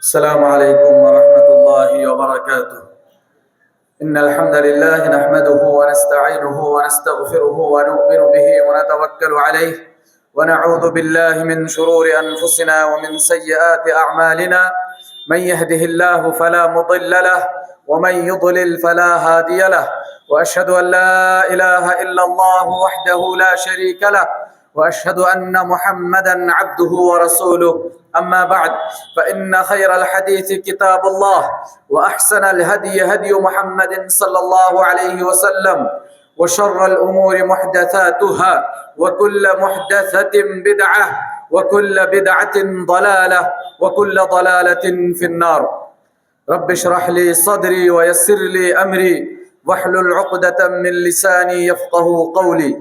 السلام عليكم ورحمة الله وبركاته. إن الحمد لله نحمده ونستعينه ونستغفره ونؤمن به ونتوكل عليه ونعوذ بالله من شرور أنفسنا ومن سيئات أعمالنا. من يهده الله فلا مضل له ومن يضلل فلا هادي له، وأشهد أن لا إله إلا الله وحده لا شريك له، وأشهد أن محمدا عبده ورسوله. أما بعد، فإن خير الحديث كتاب الله، وأحسن الهدي هدي محمد صلى الله عليه وسلم، وشر الأمور محدثاتها، وكل محدثة بدعة، وكل بدعة ضلالة، وكل ضلالة في النار. رب اشرح لي صدري ويسر لي أمري واحلل عقدة من لساني يفقه قولي.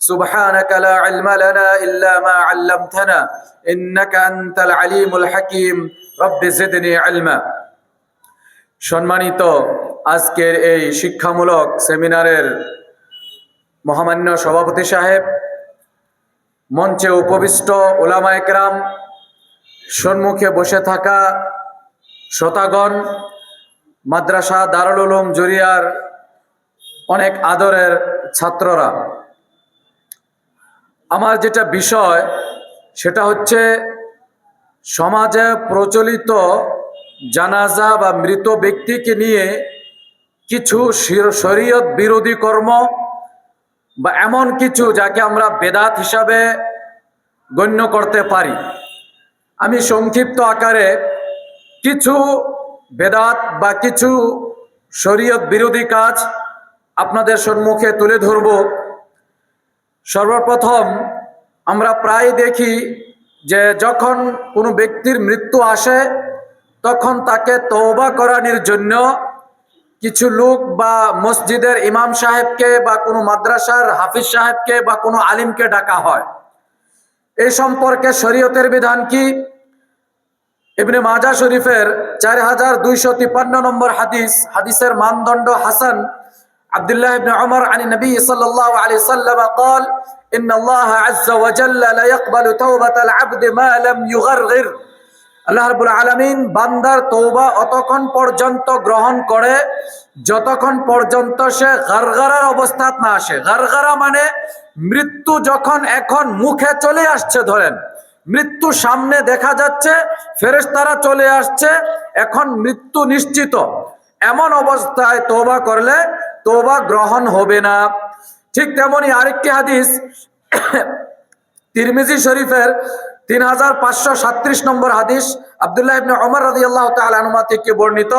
سبحانك لا علم لنا إلا ما علمتنا إنك أنت العليم الحكيم. رب زدني علما. সম্মানিত আজকের এই শিক্ষামূলক সেমিনারের মহামান্য সভাপতি সাহেব, মঞ্চে উপবিষ্ট উলামায়ে কেরাম, সম্মুখে বসে থাকা শ্রোতাগণ, মাদ্রাসা দারুল উলুম জুরিয়ার অনেক আদরের ছাত্ররা, আমার যেটা বিষয় সেটা হচ্ছে সমাজে প্রচলিত জানাজা বা মৃত ব্যক্তিকে নিয়ে কিছু শরীয়ত বিরোধী কর্ম বা এমন কিছু যাকে আমরা বেদাত হিসাবে গণ্য করতে পারি। আমি সংক্ষিপ্ত আকারে কিছু বেদাত বা কিছু শরীয়ত বিরোধী কাজ আপনাদের সম্মুখে তুলে ধরব। সর্বপ্রথম, আমরা প্রায় দেখি যে যখন কোনো ব্যক্তির মৃত্যু আসে তখন তাকে তওবা করানোর জন্য কিছু লোক বা মসজিদের ইমাম সাহেবকে বা কোনো মাদ্রাসার হাফিজ সাহেবকে বা কোনো আলিমকে ডাকা হয়। এই সম্পর্কে শরীয়তের বিধান কি? ইবনে মাজাহ শরীফের 4253 নম্বর হাদিস, হাদিসের মানদণ্ড হাসান, আব্দুল্লাহ ইবনে উমর আন নবী সাল্লাল্লাহু আলাইহি ওয়াসাল্লাম قال ان الله عز وجل لا يقبل توبة العبد ما لم يغرغر। আল্লাহ রাব্বুল আলামিন বান্দার তওবা অতক্ষণ পর্যন্ত গ্রহণ করে যতক্ষণ পর্যন্ত সে গারগারার অবস্থাত না আসে। গারগারা মানে মৃত্যু যখন এখন মুখে চলে আসছে, ধরেন মৃত্যু সামনে দেখা যাচ্ছে, ফেরেশতারা চলে আসছে, এখন মৃত্যু নিশ্চিত, এমন অবস্থায় তওবা করলে তওবা গ্রহণ হবে না। ঠিক তেমনি আরেকটি হাদিস তিরমিজি শরীফের 3537 নম্বর হাদিস, আব্দুল্লাহ ইবনে উমর রাদিয়াল্লাহু তাআলা আনহুমা থেকে বর্ণিত।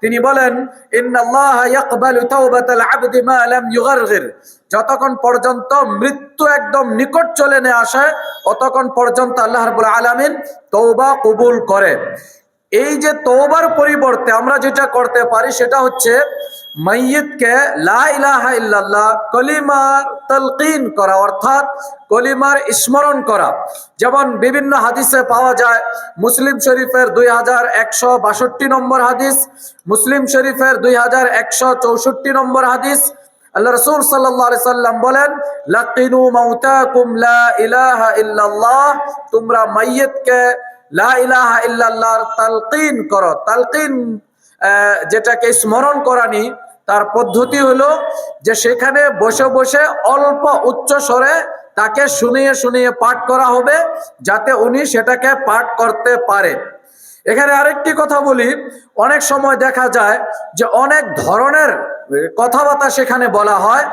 তিনি বলেন, ইন্নাল্লাহা ইয়াকবালু তাওবাতাল আবদি মা লাম ইউগারগির। যতক্ষণ পর্যন্ত মৃত্যু একদম নিকট চলে না আসে ততক্ষণ পর্যন্ত আল্লাহ রাব্বুল আলামিন তওবা কবুল করে। এই যে তওবার পরিবর্তে আমরা যেটা করতে পারি সেটা হচ্ছে মাইয়িতকে লা ইলাহা ইল্লাল্লাহ কলিমার তালকিন করা, অর্থাৎ কলিমার স্মরণ করা। যেমন বিভিন্ন হাদিসে পাওয়া যায়, মুসলিম শরীফের 2162 নম্বর হাদিস, মুসলিম শরীফের 2164 নম্বর হাদিস, আল্লাহ রাসূল সাল্লাল্লাহু আলাইহি সাল্লাম বলেন, লাকিনু মাউতাকুম লা ইলাহা ইল্লাল্লাহ। তোমরা মাইয়িতকে লা ইলাহা ইল্লাল্লাহর তালকিন করো। তালকিন যেটাকে স্মরণ করানি, তার পদ্ধতি হলো যে সেখানে বসে বসে অল্প উচ্চ স্বরে তাকে শুনিয়ে শুনিয়ে পাঠ করা হবে যাতে উনি সেটাকে পাঠ করতে পারে। এখানে আরেকটি কথা বলি, অনেক সময় দেখা যায় যে অনেক ধরনের কথাবার্তা সেখানে বলা হয়,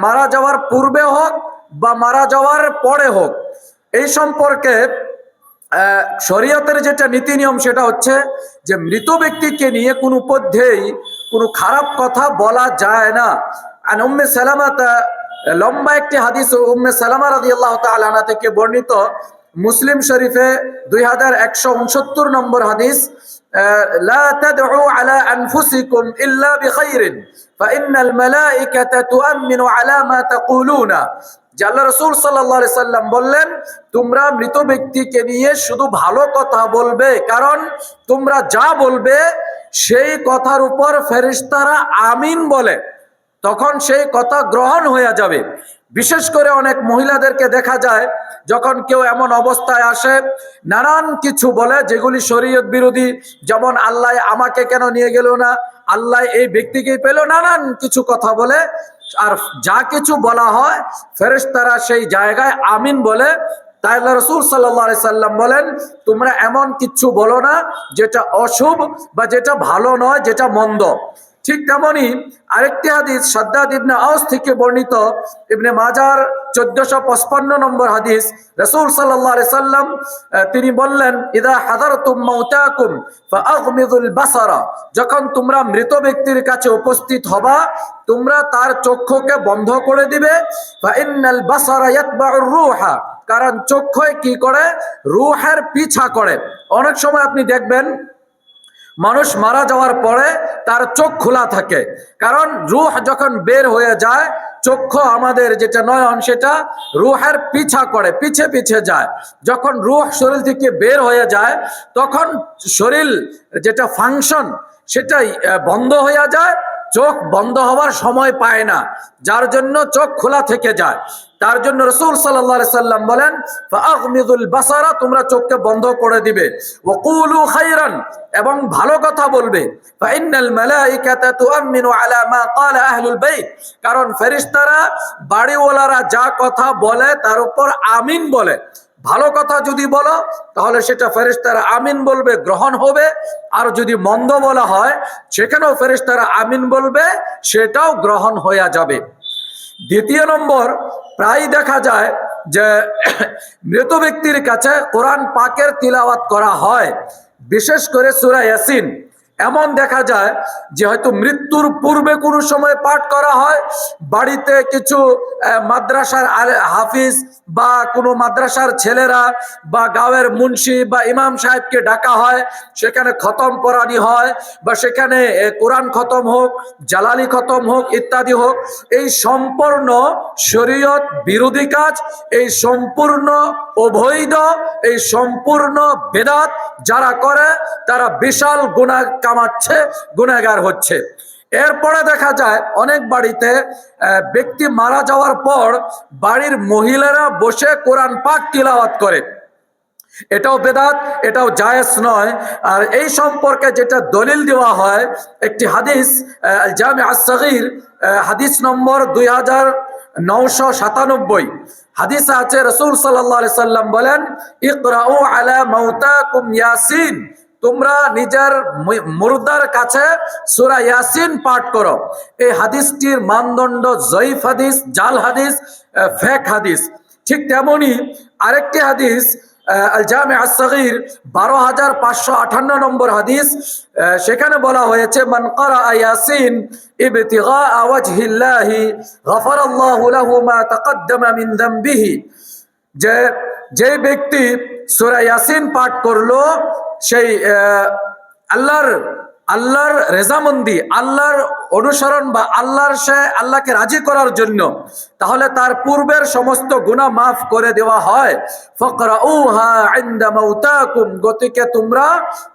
মারা যাওয়ার পূর্বে হোক বা মারা যাওয়ার পরে হোক। এই সম্পর্কে শরীয়তের যেটা নীতি নিয়ম সেটা হচ্ছে যে মৃত ব্যক্তিকে নিয়ে কোনো পদ্ধেই কোনো খারাপ কথা বলা যায় না। আর উম্মে সালামা, লম্বা একটি হাদিস উম্মে সালামা রাদিয়াল্লাহু তাআলা আনহা থেকে বর্ণিত, মুসলিম শরীফে 2169 নম্বর হাদিস, লা তাদউ আলা আনফুসিকুম ইল্লা বিখাইরিন ফাইন্নাল মালাইকাতা তুআমিনু আলা মা তাকুলুনা। আল্লাহ রাসূল সাল্লাল্লাহু আলাইহি সাল্লাম বললেন, তোমরা মৃত ব্যক্তিকে নিয়ে শুধু ভালো কথা বলবে, কারণ তোমরা যা বলবে সেই কথার উপর ফেরেশতারা আমিন বলে, তখন সেই কথা গ্রহণ হয়ে যাবে। বিশেষ করে অনেক মহিলাদেরকে দেখা যায় যখন কেউ এমন অবস্থায় আসে, নানান কিছু বলে যেগুলি শরীয়ত বিরোধী, যেমন আল্লাহ আমাকে কেন নিয়ে গেল না, আল্লাহ এই ব্যক্তিকেই পেল, নানান কিছু কথা বলে। আর যা কিছু বলা হয় ফেরেশতারা সেই জায়গায় আমিন বলে। তাই আল্লাহ রাসূল সাল্লাল্লাহু আলাইহি সাল্লাম বলেন, তোমরা এমন কিছু বলো না যেটা অশুভ বা যেটা ভালো নয়, যেটা মন্দ। ঠিক তেমনি আরেকটি হাদিস শাদ্দাদ ইবনে আওস থেকে বর্ণিত, ইবনে মাজার 1455 নম্বর হাদিস, রাসূল সাল্লাল্লাহু আলাইহি সাল্লাম তিনি বললেন, ইদা হাদারতুম মাউতাকুম ফাআগমিদুল বাসারা, যখন তোমরা মৃত ব্যক্তির কাছে উপস্থিত হবা তোমরা তার চক্ষুকে বন্ধ করে দিবে। ফাইন্নাল বাসারা ইয়াতবাউর রূহা, কারণ চক্ষু কি করে? রূহের পিছা করে। অনেক সময় আপনি দেখবেন মানুষ মারা যাওয়ার পরে তার চোখ খোলা থাকে, কারণ রূহ যখন বের হয়ে যায় চক্ষু আমাদের যেটা নয়ন সেটা রূহের পিছা করে, পিছে পিছে যায়। যখন রূহ শরীর থেকে বের হয়ে যায় তখন শরীর যেটা ফাংশন সেটাই বন্ধ হয়ে যায়, চোখ বন্ধ হওয়ার সময় পায় না, যার জন্য চোখ খোলা থেকে যায়। তার জন্য রাসূল সাল্লাল্লাহু আলাইহি সাল্লাম বলেন, ফাআগমিদুল বাসারা, তোমরা চোখকে বন্ধ করে দিবে। ওয়াকুলু খাইরান, এবং ভালো কথা বলবে। ফাইন্নাল মালাইকাতা তুআমিনু আলা মা ক্বালা আহলুল বাইত, কারণ ফেরেশতারা বাড়িওয়ালারা যা কথা বলে তার উপর আমিন বলে। ভালো কথা যদি বলো তাহলে সেটা ফেরেশতারা আমিন বলবে, গ্রহণ হবে। আর যদি মন্দ বলা হয় সেখানেও ফেরেশতারা আমিন বলবে, সেটাও গ্রহণ হয়ে যাবে। দ্বিতীয় নম্বর, প্রায় দেখা যায় যে মৃত ব্যক্তির কাছে কোরআন পাকের তিলাওয়াত করা হয়, বিশেষ করে সূরা ইয়াসিন। এমন দেখা যায় যে হয়তো মৃত্যুর পূর্বে কোনো সময় পাঠ করা হয়, বাড়িতে কিছু মাদ্রাসার হাফিজ বা কোনো মাদ্রাসার ছেলেরা বা গাঁয়ের মুন্সি বা ইমাম সাহেবকে ডাকা হয়, সেখানে খতম পড়ানি হয়, বা সেখানে কোরআন খতম হোক, জালালি খতম হোক, ইত্যাদি হোক। এই সম্পূর্ণ শরীয়ত বিরোধী কাজ, এই সম্পূর্ণ অবৈধ, এই সম্পূর্ণ বেদাত যারা করে তারা বিশাল গুনাহ কামাচ্ছে, গুনাহগার হচ্ছে। এরপরে দেখা যায় অনেক বাড়িতে ব্যক্তি মারা যাওয়ার পর বাড়ির মহিলারা বসে কোরআন পাক তিলাওয়াত করে, এটাও বেদাত, এটাও জায়েজ নয়। আর এই সম্পর্কে যেটা দলিল দেওয়া হয়, একটি হাদিস জামি আস-সগীর হাদিস নম্বর 2997 হাদিস আছে, রাসূল সাল্লাল্লাহু আলাইহি সাল্লাম বলেন, ইকরাউ আলা মাউতাকুম ইয়াসিন, তোমরা নিজের মুর্দার কাছে সূরা ইয়াসিন পাঠ করো। এই হাদিসটির মানদণ্ড জয়ীফ হাদিস, জাল হাদিস, ফেক হাদিস। ঠিক তেমনি আরেকটি হাদিস আল জামি আস-সগীর 12558 নম্বর হাদিস, সেখানে বলা হয়েছে, মান ক্বারা ইয়াসিন ইবতিগা ওয়াজহিল্লাহি গফারাল্লাহু লাহু মা তাকদ্দামা মিন যামবিহি, যে ব্যক্তি সূরা ইয়াসিন পাঠ করলো সেই আল্লাহর রেজামন্দি, আল্লাহর অনুসরণ বা আল্লাহকে রাজি করার জন্য, তাহলে তার পূর্বের সমস্ত গুনাহ মাফ করে দেওয়া হয়। ফাকরাউহা ইনদা মাউতাকুম, গতিকে তোমরা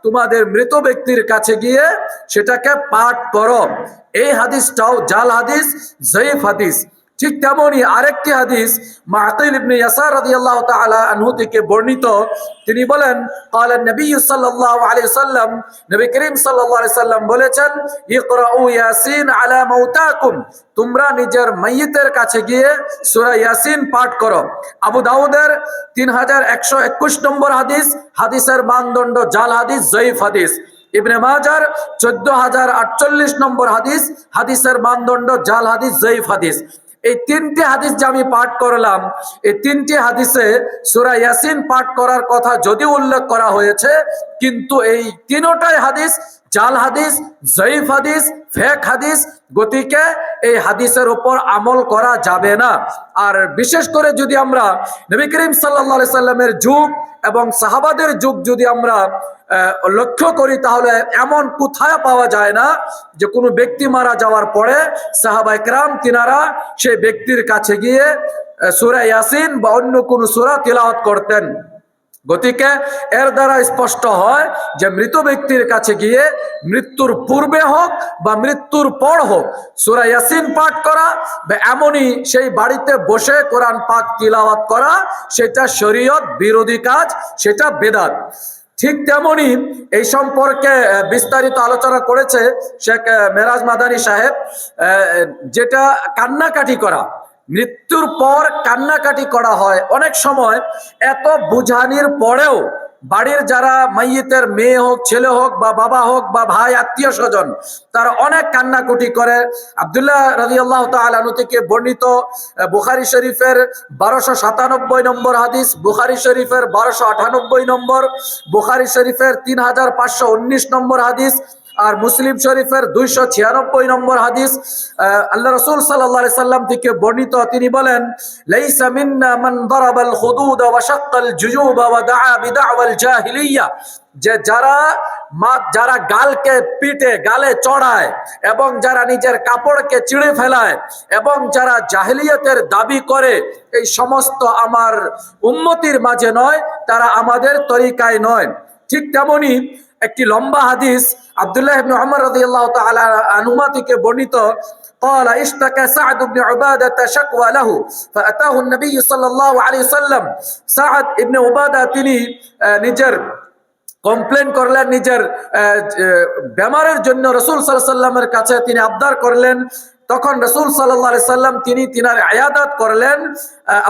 তোমাদের মৃত ব্যক্তির কাছে গিয়ে সেটাকে পাঠ করো। এই হাদিসটাও জাল হাদিস, জয়ীফ হাদিস। ঠিক তেমনি আরেকটি হাদিস মাকিল ইবনে ইয়াসার রাদিয়াল্লাহু তাআলা আনহু থেকে বর্ণিত, তিনি বলেন, ক্বালা নবী সাল্লাল্লাহু আলাইহি ওয়াসাল্লাম, নবী করিম সাল্লাল্লাহু আলাইহি ওয়াসাল্লাম বলেছেন, ইকরাউ ইয়াসিন আলা মাউতাকুম, তোমরা নিজের মাইয়িতের কাছে গিয়ে সূরা ইয়াসিন পাঠ করো। আবু দাউদের 3121 নম্বর হাদিস, হাদিসের মানদণ্ড জাল হাদিস, জয়ীফ হাদিস। ইবনে মাজার 14048 নম্বর হাদিস, হাদিসের মানদণ্ড জাল হাদিস, জয়ীফ হাদিস। এই তিনটি হাদিস যে আমি পাঠ করলাম, এই তিনটি হাদিসে সূরা ইয়াসিন পাঠ করার কথা যদিও উল্লেখ করা হয়েছে, কিন্তু এই তিনটাই হাদিস জাল হাদিস, জয়ীফ হাদিস, ফেক হাদিস। গতিকে এই হাদিসের উপর আমল করা যাবে না। আর বিশেষ করে যদি আমরা নবী করিম সাল্লাল্লাহু আলাইহি সাল্লামের যুগ এবং সাহাবাদের যুগ যদি আমরা লক্ষ্য করি, তাহলে এমন কোথায় পাওয়া যায় না যে কোনো ব্যক্তি মারা যাওয়ার পরে সাহাবায়ে কেরাম তিনারা সেই ব্যক্তির কাছে গিয়ে সূরা ইয়াসিন বা অন্য কোনো সূরা তিলাওয়াত করতেন। গতিকে এর দ্বারা স্পষ্ট হয় যে মৃত ব্যক্তির কাছে গিয়ে মৃত্যুর পূর্বে হোক বা মৃত্যুর পর হোক সূরা ইয়াসিন পাঠ করা বা এমনই সেই বাড়িতে বসে কোরআন পাক তিলাওয়াত করা সেটা শরীয়ত বিরোধী কাজ, সেটা বেদাত। ঠিক তেমনি এই সম্পর্কে বিস্তারিত আলোচনা করেছে শেখ মেরাজ মাদানী সাহেব, যেটা কান্নাকাটি করা, মৃত্যুর পর কান্নাকাটি করা হয়। অনেক সময় এত বুঝানির পরেও বাড়ির যারা মাইয়িতের মেয়ে হোক, ছেলে হোক বা বাবা হোক বা ভাই আত্মীয় স্বজন, তারা অনেক কান্নাকুটি করে। আব্দুল্লাহ রাদিয়াল্লাহু তাআলা আনহু থেকে বর্ণিত বুখারী শরীফের 1297 নম্বর হাদিস, বুখারী শরীফের 1298 নম্বর, বুখারী শরীফের 3519 নম্বর হাদিস, আর মুসলিম শরীফের 296 নম্বর হাদিস। আল্লাহ রাসূল সাল্লাল্লাহু আলাইহি সাল্লাম থেকে বর্ণিত, তিনি বলেন, লাইসা মিন্না মান দারাবাল খুদুদ ওয়া শাক্কাল জুজুব ওয়া দাআ বিদাওয়াল জাহিলিয়া, যে যারা গালকে পিটে, গালে চড়ায় এবং যারা নিজের কাপড়কে চিড়ে ফেলায় এবং যারা জাহিলিয়াতের দাবি করে, এই সমস্ত আমার উম্মতির মাঝে নয়, তারা আমাদের তরিকায় নয়। ঠিক তেমনি একটি লম্বা হাদিস আব্দুল্লাহ ইবনে উমর রাদিয়াল্লাহু তাআলা আনহুমা থেকে বর্ণিত, قال اشتكى سعد بن عبادة شكوى له فأتاه النبي صلى الله عليه وسلم। সাদ ইবনে উবাদা তিনি নিজের কমপ্লেন করলেন, নিজের বেমারের জন্য রাসূল সাল্লাল্লাহু আলাইহি সাল্লামের কাছে তিনি আবদার করলেন। তখন রাসূল সাল্লাল্লাহু আলাইহি সাল্লাম তিনার আয়াদাত করলেন।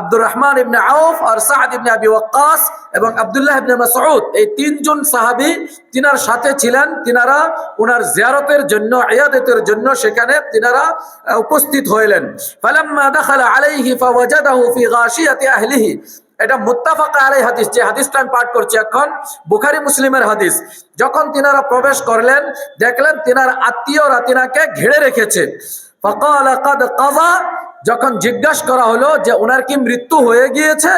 আব্দুর রহমান ইবনে আউফ আর সাদ ইবনে আবি ওয়াক্কাস এবং আব্দুল্লাহ ইবনে মাসউদ, এই তিনজন সাহাবী তিনার সাথে ছিলেন। তিনারা ওনার জিয়ারতের জন্য, ইয়াদাতের জন্য সেখানে তিনারা উপস্থিত হইলেন। ফালাম্মা দাখালা আলাইহি ফাওয়াজাদাহু ফি গাশিয়াতি আহলিহি, এটা মুত্তাফাক আলাইহি হাদিস, যে হাদিসটা আমি পাঠ করছি এখন বুখারী মুসলিমের হাদিস। যখন তিনারা প্রবেশ করলেন, দেখলেন তিনার আত্মীয়রা তিনাকে ঘিরে রেখেছে। ফাকাল কাদ কাযা, যখন জিজ্ঞাসা করা হলো যে ওনার কি মৃত্যু হয়ে গিয়েছে,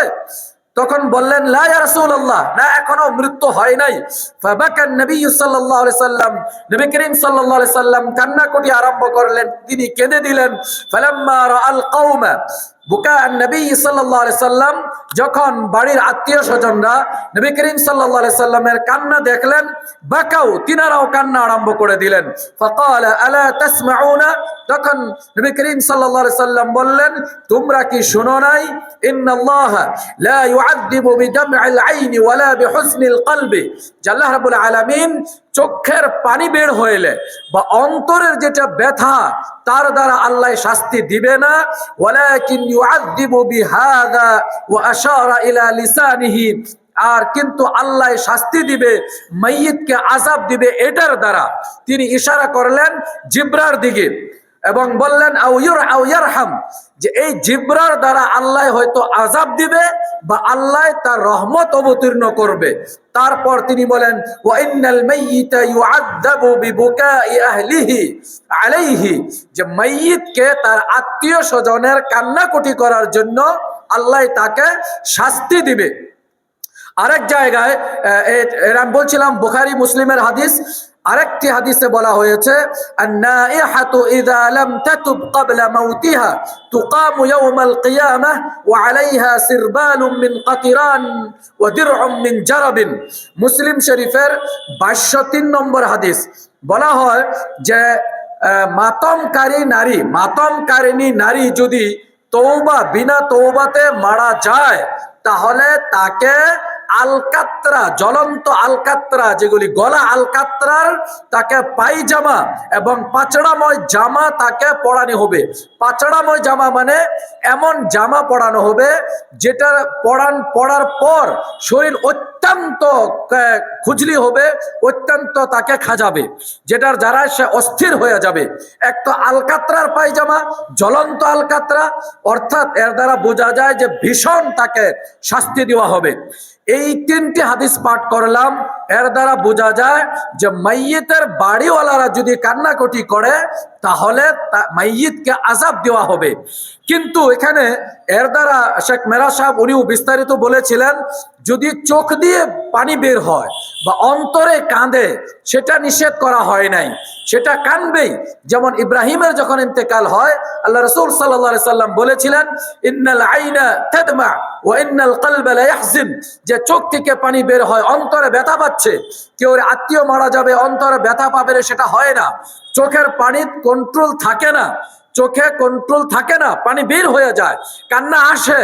তখন বললেন, লা ইয়া রাসূলুল্লাহ, না এখনো মৃত্যু হয় নাই। ফাবাকান নবী সাল্লাল্লাহু আলাইহি সাল্লাম, নবী করিম সাল্লাল্লাহু আলাইহি সাল্লাম কান্নাকাটি আরম্ভ করলেন, তিনি কেঁদে দিলেন। ফালাম্মা রাআল কওমা বুকা নবী সাল্লাল্লাহু আলাইহি সাল্লাম, যখন বাড়ির আত্মীয় স্বজনরা নবী করিম সাল্লাল্লাহু আলাইহি সাল্লামের কান্না দেখলেন, বাকাউ, তিনারাও কান্না আরম্ভ করে দিলেন। ফাকাল আলা তাসমাউনা, তখন নবী করিম সাল্লাল্লাহু আলাইহি সাল্লাম বললেন, তোমরা কি শুনো নাই, ইন্নাল্লাহা লা ইউআযযিবু বিদাম'আল আইনি ওয়ালা বিহুসনিল কলবি, আল্লাহ রাব্বুল আলামিন চোখের পানি বের হইলে বা অন্তরের যেটা ব্যথা, তার দ্বারা আল্লাহ শাস্তি দিবে না। ওয়ালাকিন ইউআযযিবু বিহাযা ওয়া আশারা ইলা লিসানিহি, আর কিন্তু আল্লাহ শাস্তি দিবে, মাইয়িতকে আযাব দিবে এটার দ্বারা। তিনি ইশারা করলেন জিব্রার দিকে এবং বললেন আও ইয়ারহাম, যে এই জিব্রার দ্বারা আল্লাহ হয়তো আযাব দিবে বা আল্লাহ তার রহমত অবতীর্ণ করবে। তারপর তিনি বলেন, ওয়া ইন্নাল মাইয়িতা ইউআযযাবু বিবুকাই আহলিহি আলাইহি, যে মাইয়িতকে তার আত্মীয় স্বজনের কান্নাকুটি করার জন্য আল্লাহ তাকে শাস্তি দিবে। আরেক জায়গায় আমি বলছিলাম বুখারী মুসলিমের হাদিস, আরেকটি হাদিসে বলা হয়েছে, আন-নাইহাতু ইযা লাম তাতুব ক্বাবলা মাউতিহা তুকামু ইয়াওমাল কিয়ামাহ ওয়া আলাইহা সিরবালুম মিন কাতিরান ওয়া দিরউম মিন জারাবিন। মুসলিম শরীফের 2203 নম্বর হাদিস। বলা হয় যে মাতমকারিণী নারী যদি তওবা, বিনা তওবাতে মারা যায়, তাহলে তাকে আলকাত্রা, জ্বলন্ত আলকাত্রা, যেগুলি গলা আলকাত্রার, তাকে পায়জামা এবং পাচড়াময় জামা তাকে পরানো হবে। পাচড়াময় জামা মানে এমন জামা পরানো হবে যেটা পরার পর শরীর অত্যন্ত খুজলি হবে, অত্যন্ত তাকে খাজাবে, যেটার দ্বারা সে অস্থির হয়ে যাবে। এক তো আলকাত্রার পায়জামা, জ্বলন্ত আলকাত্রা, অর্থাৎ এর দ্বারা বোঝা যায় যে ভীষণ তাকে শাস্তি দেওয়া হবে। এই তিনটি হাদিস পাঠ করলাম, এর দ্বারা বোঝা যায় যে মাইয়িতের বাড়িওয়ালারা যদি কান্নাকাটি করে, তাহলে মাইয়িতকে আযাব দেওয়া হবে। কিন্তু এখানে এর দ্বারা শেখ মেরাজ সাহেব উনিও বিস্তারিত বলেছিলেন, যদি চোখ দিয়ে পানি বের হয় বা অন্তরে কাঁদে সেটা নিষেধ করা হয় নাই, সেটা কাঁদবেই। যেমন ইব্রাহিমের যখন ইন্তেকাল হয়, আল্লাহ রাসূল সাল্লাল্লাহু আলাইহি সাল্লাম বলেছিলেন, ইন্নাল আইনা তাদমা ওয়া ইন্নাল কলবা লা ইয়াহজিন, যে চোখ থেকে পানি বের হয়, অন্তরে ব্যথা পাচ্ছে। কেউ আত্মীয় মারা যাবে, অন্তরে ব্যথা পাবে, সেটা হয় না। চোখের পানির কন্ট্রোল থাকে না, চোখে কন্ট্রোল থাকে না, পানি বের হয়ে যায়, কান্না আসে।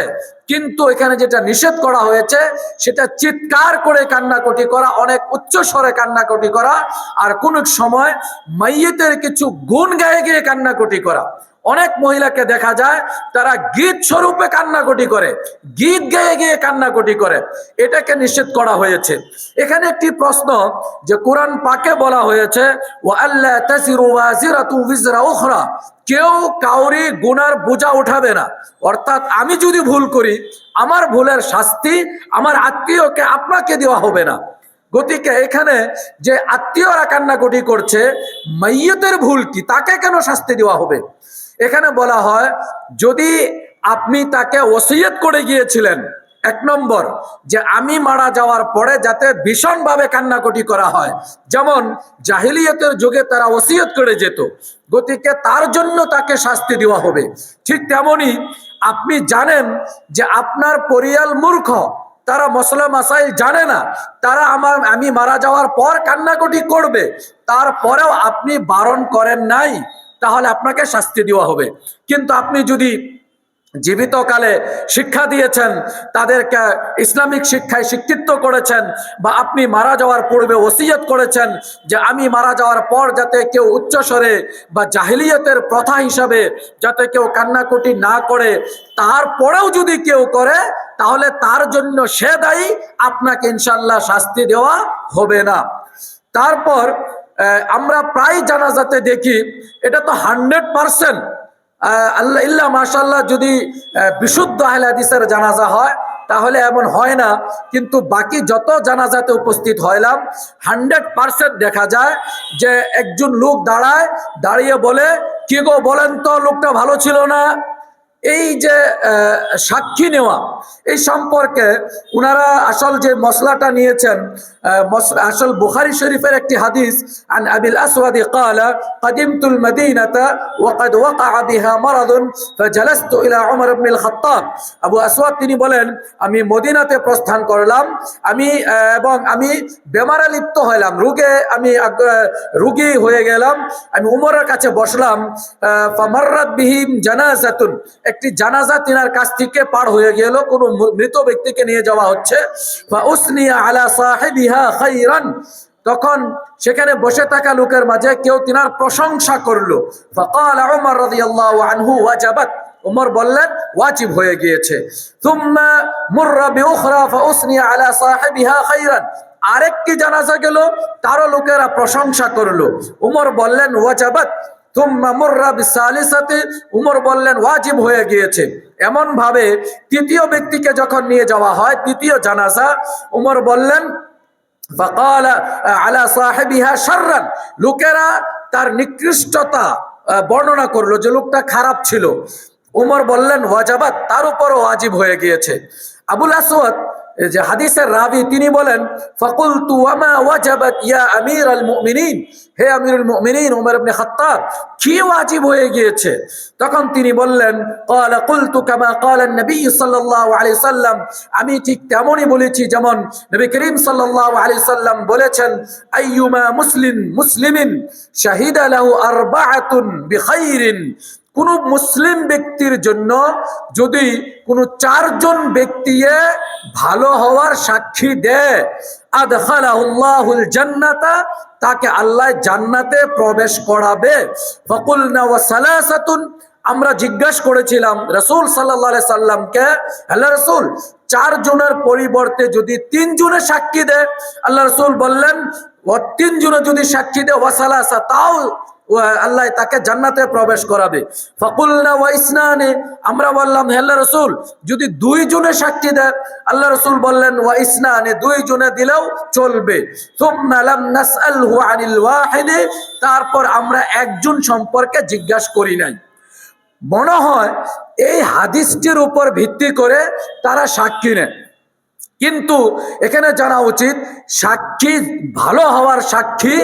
কিন্তু এখানে যেটা নিষেধ করা হয়েছে সেটা চিৎকার করে কান্নাকাটি করা, অনেক উচ্চ স্বরে কান্নাকাটি করা, আর কোন সময় মাইয়িতের কিছু গুণ গায়ে গিয়ে কান্নাকাটি করা। অনেক মহিলাকে দেখা যায় তারা গীত স্বরূপে কান্নাকাটি করে, গীত গেয়ে গিয়ে কান্নাকাটি করে, এটাকে নিষেধ করা হয়েছে। এখানে একটি প্রশ্ন, যে কোরআন পাকে বলা হয়েছে ওয়া আল্লা তাসিরু ওয়াজিরাতু বিজরা উখরা, কেউ কাউরি গুনার বোঝা উঠাবে না। অর্থাৎ আমি যদি ভুল করি, আমার ভুলের শাস্তি আমার আত্মীয়কে আপনাকে দেওয়া হবে না। গতিকে এখানে যে আত্মীয়রা কান্নাকাটি করছে, মাইয়তের ভুল কি, তাকে কেন শাস্তি দেওয়া হবে? এখানে বলা হয়, যদি আপনি তাকে ওসিয়ত করে গিয়েছিলেন, এক নম্বর যে আমি মারা যাওয়ার পরে যাতে ভীষণভাবে কান্নাকাটি করা হয়, যেমন জাহিলিয়তের যুগে তারা ওসিয়ত করে যেত, গতিকে তার জন্য তাকে শাস্তি দেওয়া হবে। ঠিক তেমনি আপনি জানেন যে আপনার পরিয়াল মূর্খ, তারা মসলা মাসাইল জানে না, তারা আমি মারা যাওয়ার পর কান্নাকাটি করবে, তারপরেও আপনি বারণ করেন নাই, তাহলে আপনাকে শাস্তি দেওয়া হবে। কিন্তু আপনি যদি জীবিতকালে শিক্ষা দিয়েছেন, তাদেরকে ইসলামিক শিক্ষায় শিক্ষিত করেছেন, বা আপনি মারা যাওয়ার পূর্বে ওসিয়ত করেছেন যে আমি মারা যাওয়ার পর যাতে কেউ উচ্চস্বরে বা জাহিলিয়তের প্রথা হিসাবে যাতে কেউ কান্নাকাটি না করে, তারপরেও যদি কেউ করে তাহলে তার জন্য সে দায়ী, আপনাকে ইনশাল্লাহ শাস্তি দেওয়া হবে না। তারপর আমরা প্রায় জানাজাতে দেখি, এটা তো 100% আল্লাহ ইল্লা মাশাআল্লাহ যদি বিশুদ্ধ আহলে হাদিসের জানাজা হয় তাহলে এমন হয় না, কিন্তু বাকি যত জানাজাতে উপস্থিত হইলাম 100% দেখা যায় যে একজন লোক দাঁড়িয়ে বলে, কি গো বলেন তো লোকটা ভালো ছিল না। এই যে সাক্ষী নেওয়া, এই সম্পর্কে উনারা আসল যে মসলাটা নিয়েছেন, আসল বুখারী শরীফের একটি হাদিস, আন আবিল আসওয়াদ قال قدمت المدينة وقد وقع بها مرض فجلست إلى عمر بن الخطاب। আবু আসওয়াদ তিনি বলেন, আমি মদিনাতে প্রস্থান করলাম, এবং আমি বেমারে লিপ্ত হইলাম, রোগী হয়ে গেলাম, আমি উমরের কাছে বসলাম। ফামাররাত বিহিম জানাজাতুন, একটি জানাজা তিনার কাছ থেকে পার হয়ে গেল, কোন মৃত ব্যক্তিকে নিয়ে যাওয়া হচ্ছে। ফাউসনিয়া আলা সাহিবিহা খাইরান, তখন সেখানে বসে থাকা লোকের মাঝে কেউ তিনার প্রশংসা করলো। ফাকাল উমর রাদিয়াল্লাহু আনহু ওয়াজাবাত, উমর বললেন ওয়াজিব হয়ে গিয়েছে। থুম্মা মুররা বিউখরা ফাউসনিয়া আলা সাহিবিহা খাইরান, আরেকটি জানাজা গেল, তারও লোকেরা প্রশংসা করলো, উমর বললেন ওয়াজাবাত। থুম্মা মুররা বিসালিসাতি, উমর বললেন ওয়াজিব হয়ে গিয়েছে। এমন ভাবে তৃতীয় ব্যক্তিকে যখন নিয়ে যাওয়া হয়, তৃতীয় জানাজা, উমর বললেন ফাকাল আলা সাহিবিহা শাররান, লোকেরা তার নিকৃষ্টতা বর্ণনা করলো যে লোকটা খারাপ ছিল। উমর বললেন ওয়াজাবাত, তার উপরও ওয়াজিব হয়ে গিয়েছে। আবুল আসওয়াদ যে হাদিসের রাবি, তিনি বলেন ফাকুলতু ওয়ামা ওয়াজাবাত ইয়া আমিরুল মুমিনিন, হে আমিরুল মুমিনিন উমর ইবনে খাত্তাব, কি ওয়াজিব হয়ে গিয়েছে? তখন তিনি বললেন ক্বালা কুলতু কামা ক্বালা নবী সাল্লাল্লাহু আলাইহি সাল্লাম, আমি ঠিক তেমনই বলেছি যেমন নবী করিম সাল্লাল্লাহু আলাইহি সাল্লাম বলেছেন, আইয়ুমা মুসলিমিন শাহিদা লাহু আরবাআতুন বিখাইরিন, কোন মুসলিম ব্যক্তির জন্য যদি কোন 4 জন ব্যক্তি ভালো হওয়ার সাক্ষী দেয়, আদখালাহুল্লাহুল জান্নাতা, তাকে আল্লাহ জান্নাতে প্রবেশ করাবে। ফাকুলনা ওয়া সালাসাতুন, আমরা জিজ্ঞাসা করেছিলাম রাসূল সাল্লাল্লাহু আলাইহি সাল্লামকে, আল্লাহ রাসূল 4 জনের পরিবর্তে যদি 3 জনে সাক্ষী দেয়, আল্লাহ রাসূল বললেন ও 3 জনে যদি সাক্ষী দেয় ওয়া সালাসা, তাও আল্লাহ তাকে জান্নাতে প্রবেশ করাবে। ফাকুলনা ওয়া ইসনানি, আমরা বললাম হে আল্লাহর রাসূল যদি 2 জনে সাক্ষী দেয়, আল্লাহ রাসূল বললেন ওয়া ইসনানি, 2 জনে দিলেও চলবে। সুম্মা লাম নাসআলহু আনিল ওয়াহিদি, তারপর আমরা একজন সম্পর্কে জিজ্ঞাসা করি নাই। মনে হয় এই হাদিসটির উপর ভিত্তি করে তারা সাক্ষী নেন। কিন্তু এখানে জানা উচিত, সাক্ষী ভালো হওয়ার সাক্ষী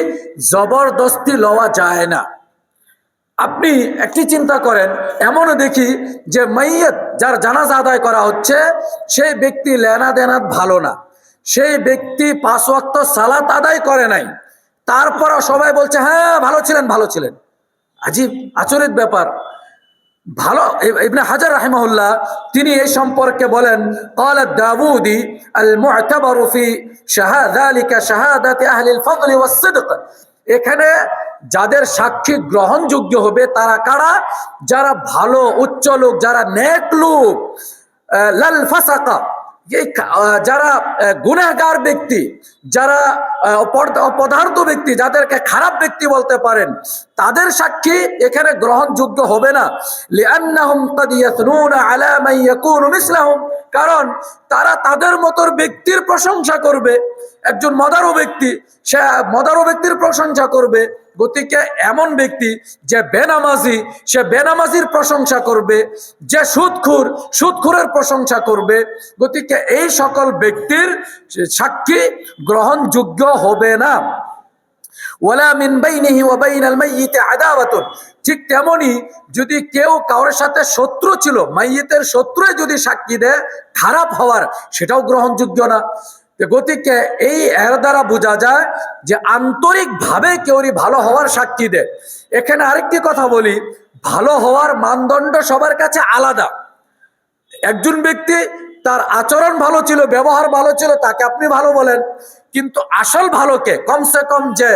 জবরদস্তি লওয়া যায় না। আপনি একটি চিন্তা করেন, এমনও দেখি যে মাইয়ত যার জানাজা আদায় করা হচ্ছে, সেই ব্যক্তি লেনা দেনাত ভালো না, সেই ব্যক্তি 5 ওয়াক্ত সালাত আদায় করে নাই, তারপরও সবাই বলছে হ্যাঁ ভালো ছিলেন ভালো ছিলেন। আজীব আচরিত ব্যাপার। ভালো ইবনে হাজার রাহিমাহুল্লাহ তিনি এই সম্পর্কে বলেন, قال الداوودي المعتبر في ذلك شهادة أهل الفضل والصدق। এখানে যাদের সাক্ষী গ্রহণযোগ্য হবে তারা কারা? যারা ভালো উচ্চ লোক, যারা নেক লোক, লাল ফাসাকা, যারা গুনাহগার ব্যক্তি, যারা অপদার্থ ব্যক্তি, যাদেরকে খারাপ ব্যক্তি বলতে পারেন, তাদের সাক্ষী এখানে গ্রহণযোগ্য হবে না। লিআন্নাহুম ক্বাদ ইয়াসনুনা আলা মান ইয়াকুনু মিসলাহুম, কারণ তারা তাদের মতো ব্যক্তির প্রশংসা করবে। একজন মদারু ব্যক্তি, সে মদারু ব্যক্তির প্রশংসা করবে, গতিকে এমন ব্যক্তি যে বেনামাজি, সে বেনামাজির প্রশংসা করবে, যে সুদখোর, সুদখোরের প্রশংসা করবে। গতিকে এই সকল ব্যক্তির সাক্ষী গ্রহণযোগ্য হবে না। ওয়ালা মিন বাইনিহি ওয়া বাইনাল মাইয়িতি আদাওয়াতুন, ঠিক তেমনি যদি কেউ কারোর সাথে শত্রু ছিল, মাইয়িতের শত্রুই যদি সাক্ষী দেয় খারাপ হওয়ার, সেটাও গ্রহণযোগ্য না। গতিকে এর দ্বারা বোঝা যায় যে আন্তরিকভাবে কেউরি ভালো হওয়ার সাক্ষী দেয়। এখানে আরেকটি কথা বলি, ভালো হওয়ার মানদণ্ড সবার কাছে আলাদা। একজন ব্যক্তি তার আচরণ ভালো ছিল, ব্যবহার ভালো ছিল, তাকে আপনি ভালো বলেন, কিন্তু আসল ভালোকে কমসে কম যে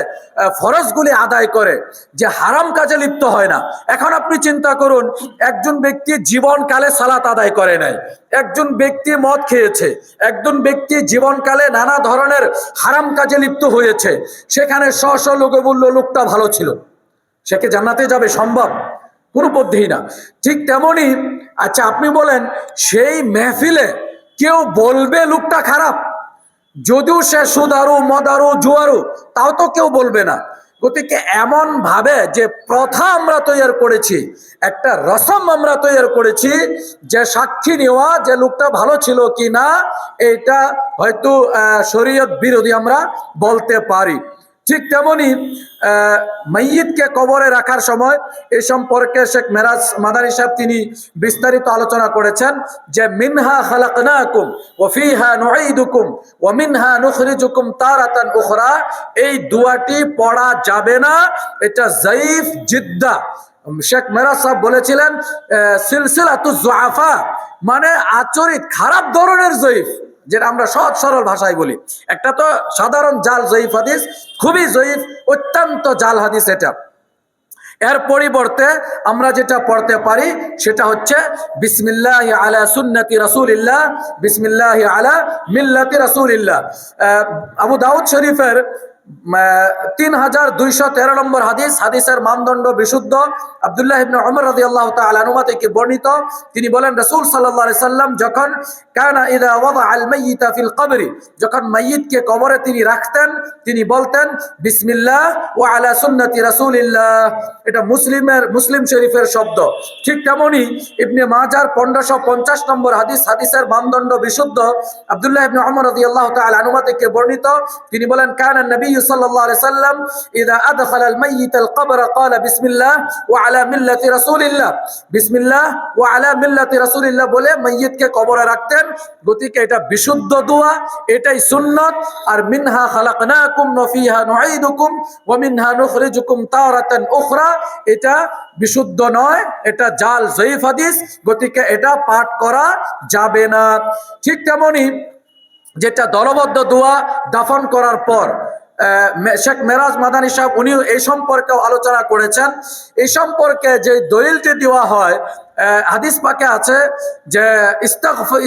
ফরজগুলি আদায় করে, যে হারাম কাজে লিপ্ত হয় না। এখন আপনি চিন্তা করুন, একজন ব্যক্তি জীবনকালে সালাত আদায় করে নাই, একজন ব্যক্তি মদ খেয়েছে, একজন ব্যক্তি জীবনকালে নানা ধরনের হারাম কাজে লিপ্ত হয়েছে, সেখানে শ লোকে বলল লোকটা ভালো ছিল, সে কি জান্নাতে যাবে? সম্ভব? কোনো পদ্ধতি না। ঠিক তেমনি আচ্ছা আপনি বলেন, সেই মেহফিলে কেউ বলবে লোকটা খারাপ, যদিও সে সুদারু, মদারু, জুয়ারু, তাও তো কেউ বলবে না। গতিকে এমন ভাবে যে প্রথা আমরা তৈরি করেছি, একটা রসম আমরা তৈরি করেছি, যে সাক্ষী নেওয়া যে লোকটা ভালো ছিল কি না, এটা হয়তো শরীয়ত বিরোধী আমরা বলতে পারি। ঠিক তেমনি মাইয়িতকে কবরে রাখার সময় এ সম্পর্কে শেখ মেরাজ মাদানী সাহেব তিনি বিস্তারিত আলোচনা করেছেন যে মিনহা খালাকনাকুম ওয়া ফিহা নুঈদুকুম ওয়া মিনহা নুখরিজুকুম তারাতান উখরা, এই দুয়াটি পড়া যাবে না, এটা যায়ীফ জিদ্দা। শেখ মেরাজ সাহেব বলেছিলেন সিলসিলাতুজ যুআফা, মানে আচরিত খারাপ ধরনের যায়ীফ, যেটা আমরা সহজ সরল ভাষায় বলি। একটা তো সাধারণ জাল জয়ীফ হাদিস, খুবই জয়ীফ, অত্যন্ত জাল হাদিস। এটা এর পরিবর্তে আমরা যেটা পড়তে পারি সেটা হচ্ছে বিসমিল্লাহি আলা সুন্নতি রাসূলিল্লাহ, বিসমিল্লাহি আলা মিল্লাতি রাসূলিল্লাহ। আবু দাউদ শরীফের 3213 নম্বর হাদিস, হাদিসের মানদণ্ড বিশুদ্ধ। আব্দুল্লাহ ইবনে উমর রাদিয়াল্লাহু তাআলা আনহু থেকে বর্ণিত, তিনি বলেন রাসূল সাল্লাল্লাহু আলাইহি সাল্লাম যখন কানা ইযা ওয়াদা আল মাইয়িতা ফিল কবরি, যখন মাইয়িতকে কবরে তিনি রাখতেন, তিনি বলতেন বিসমিল্লাহ ওয়া আলা সুন্নতি রাসূলিল্লাহ। এটা মুসলিম শরীফের শব্দ। ঠিক তেমনি ইবনে মাজার 1550 নম্বর হাদিস, হাদিসের মানদণ্ড বিশুদ্ধ। আব্দুল্লাহ ইবনে উমর রাদিয়াল্লাহু তাআলা আনহু থেকে বর্ণিত, তিনি বলেন কানা নবী সাল্লাল্লাহু আলাইহি সাল্লাম ইযা আদখালা আল মাইয়িত আল কবর ক্বালা বিসমিল্লাহ ওয়া আলা মিল্লাতি রাসূলিল্লাহ, বিসমিল্লাহ ওয়া আলা মিল্লাতি রাসূলিল্লাহ বলে মাইয়িতকে কবরে রাখতেন। গতিকে এটা বিশুদ্ধ দোয়া, এটাই সুন্নাত। আর মিনহা খালাকনাকুম ওয়া ফিহা নুঈদুকুম ওয়া মিনহা নুখরিজুকুম তারাতান উখরা, এটা বিশুদ্ধ নয়, এটা জাল জয়ীফ হাদিস। গতিকে এটা পাঠ করা যাবে না। ঠিক তেমনি যেটা দলবদ্ধ দোয়া দাফন করার পর, শেখ মেরাজ মাদানী সাহেব উনিও এই সম্পর্কেও আলোচনা করেছেন। এই সম্পর্কে যে দলিলটি দেওয়া হয়, হাদিস পাকে আছে যে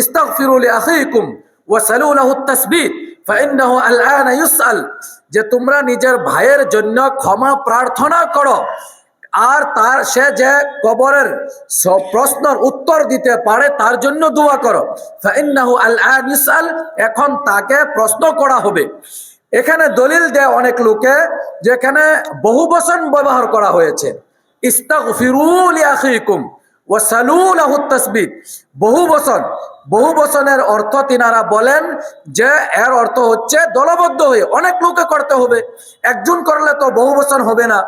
ইস্তাগফিরু লিআখিকুম ওয়া সালু লাহুত তাসবিত ফাইন্নাহু আলআনা ইউসআল, যে তোমরা নিজের ভাইয়ের জন্য ক্ষমা প্রার্থনা করো, আর তার সে যে কবরের সব প্রশ্নের উত্তর দিতে পারে তার জন্য দোয়া করো। ফাইন্নাহু আলআন ইউসআল, এখন তাকে প্রশ্ন করা হবে। এখানে দলিল দেয় অনেক লোকে, যেখানে বহু বচন ব্যবহার করা হয়েছে, ইস্তাগফিরু লিআখিকুম, ওয়াসালু লাহু তাসবিত। বহু বচনের অর্থ তিনারা বলেন যে এর অর্থ হচ্ছে দলবদ্ধ হয়ে অনেক লোকে করতে হবে, একজন করলে তো বহু বচন হবে না।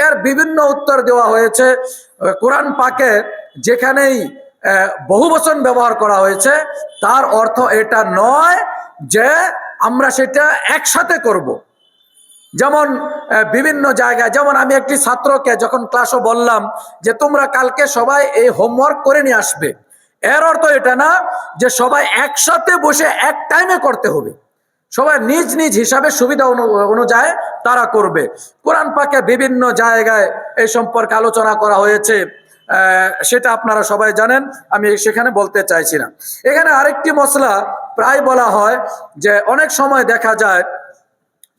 এর বিভিন্ন উত্তর দেওয়া হয়েছে। কোরআন পাকে যেখানেই বহু বচন ব্যবহার করা হয়েছে তার অর্থ এটা নয় যে আমরা সেটা একসাথে করব। যেমন বিভিন্ন জায়গায়, যেমন আমি একটি ছাত্রকে যখন ক্লাসে বললাম যে তোমরা কালকে সবাই এই হোমওয়ার্ক করে নিয়ে আসবে, এর অর্থ এটা না যে সবাই একসাথে বসে এক টাইমে করতে হবে, সবাই নিজ নিজ হিসাবে সুবিধা অনুযায়ী তারা করবে। কোরআন পাকে বিভিন্ন জায়গায় এই সম্পর্কে আলোচনা করা হয়েছে, সেটা আপনারা সবাই জানেন, আমি সেখানে বলতে চাইছি না। এখানে আরেকটি মসলা প্রায় বলা হয় যে অনেক সময় দেখা যায়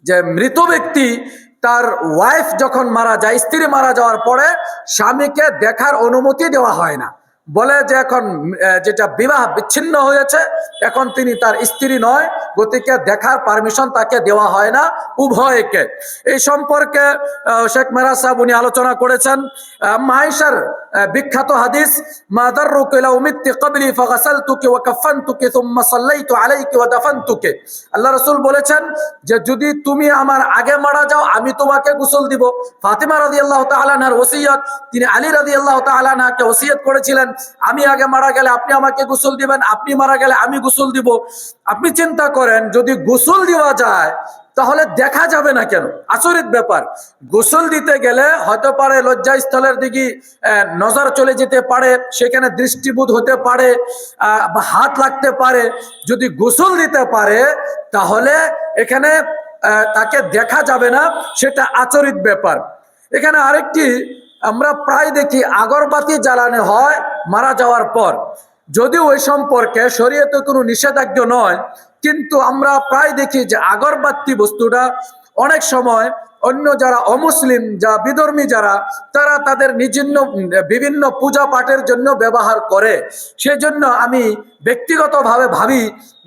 যে মৃত ব্যক্তি তার ওয়াইফ যখন মারা যায়, স্ত্রী মারা যাওয়ার পরে স্বামীকে দেখার অনুমতি দেওয়া হয় না, বলে যে এখন যেটা বিবাহ বিচ্ছিন্ন হয়েছে এখন তিনি তার স্ত্রী নয়, গতিকে দেখার পারমিশন তাকে দেওয়া হয় না উভয়কে। এই সম্পর্কে শেখ মেরাজ সাহেব উনি আলোচনা করেছেন। মাইশার বিখ্যাত হাদিস, মা দাররুকা ইলা উমিতি ক্বাবলি ফাগাসালতুকি ওয়া কাফানতুকি সুম্মা সাল্লাইতু আলাইকি ওয়া দাফানতুকি। আল্লাহ রাসূল বলেছেন যে যদি তুমি আমার আগে মারা যাও আমি তোমাকে গোসল দিব। ফাতিমা রাদিয়াল্লাহু তাআলা আনহার ওসিয়ত, তিনি আলী রাদিয়াল্লাহু তাআলা আনহাকে ওসিয়ত করেছিলেন আমি আগে মারা গেলে আপনি আমাকে গোসল দিবেন, আপনি মারা গেলে আমি গোসল দিব। আপনি চিন্তা করেন যদি গোসল দেওয়া যায় তাহলে দেখা যাবে না কেন? আচরিত ব্যাপার। গোসল দিতে গেলে হয়তো পারে লজ্জাস্থলের দিকে নজর চলে যেতে পারে, সেখানে দৃষ্টিবোধ হতে পারে বা হাত লাগতে পারে। যদি গোসল দিতে পারে তাহলে এখানে তাকে দেখা যাবে না, সেটা আচরিত ব্যাপার। এখানে আরেকটি আমরা প্রায় দেখি আগরবাতি জ্বালানো হয় মারা যাওয়ার পর, যদিও ওই সম্পর্কে শরীয়তে কোনো নিষেধাজ্ঞা নয়, কিন্তু আমরা প্রায় দেখি যে আগরবাতি বস্তুটা অনেক সময় অন্য যারা অমুসলিম যা বিধর্মী যারা তারা তাদের বিভিন্ন পূজা পাঠের জন্য ব্যবহার করে। সেজন্য আমি ব্যক্তিগতভাবে ভাবি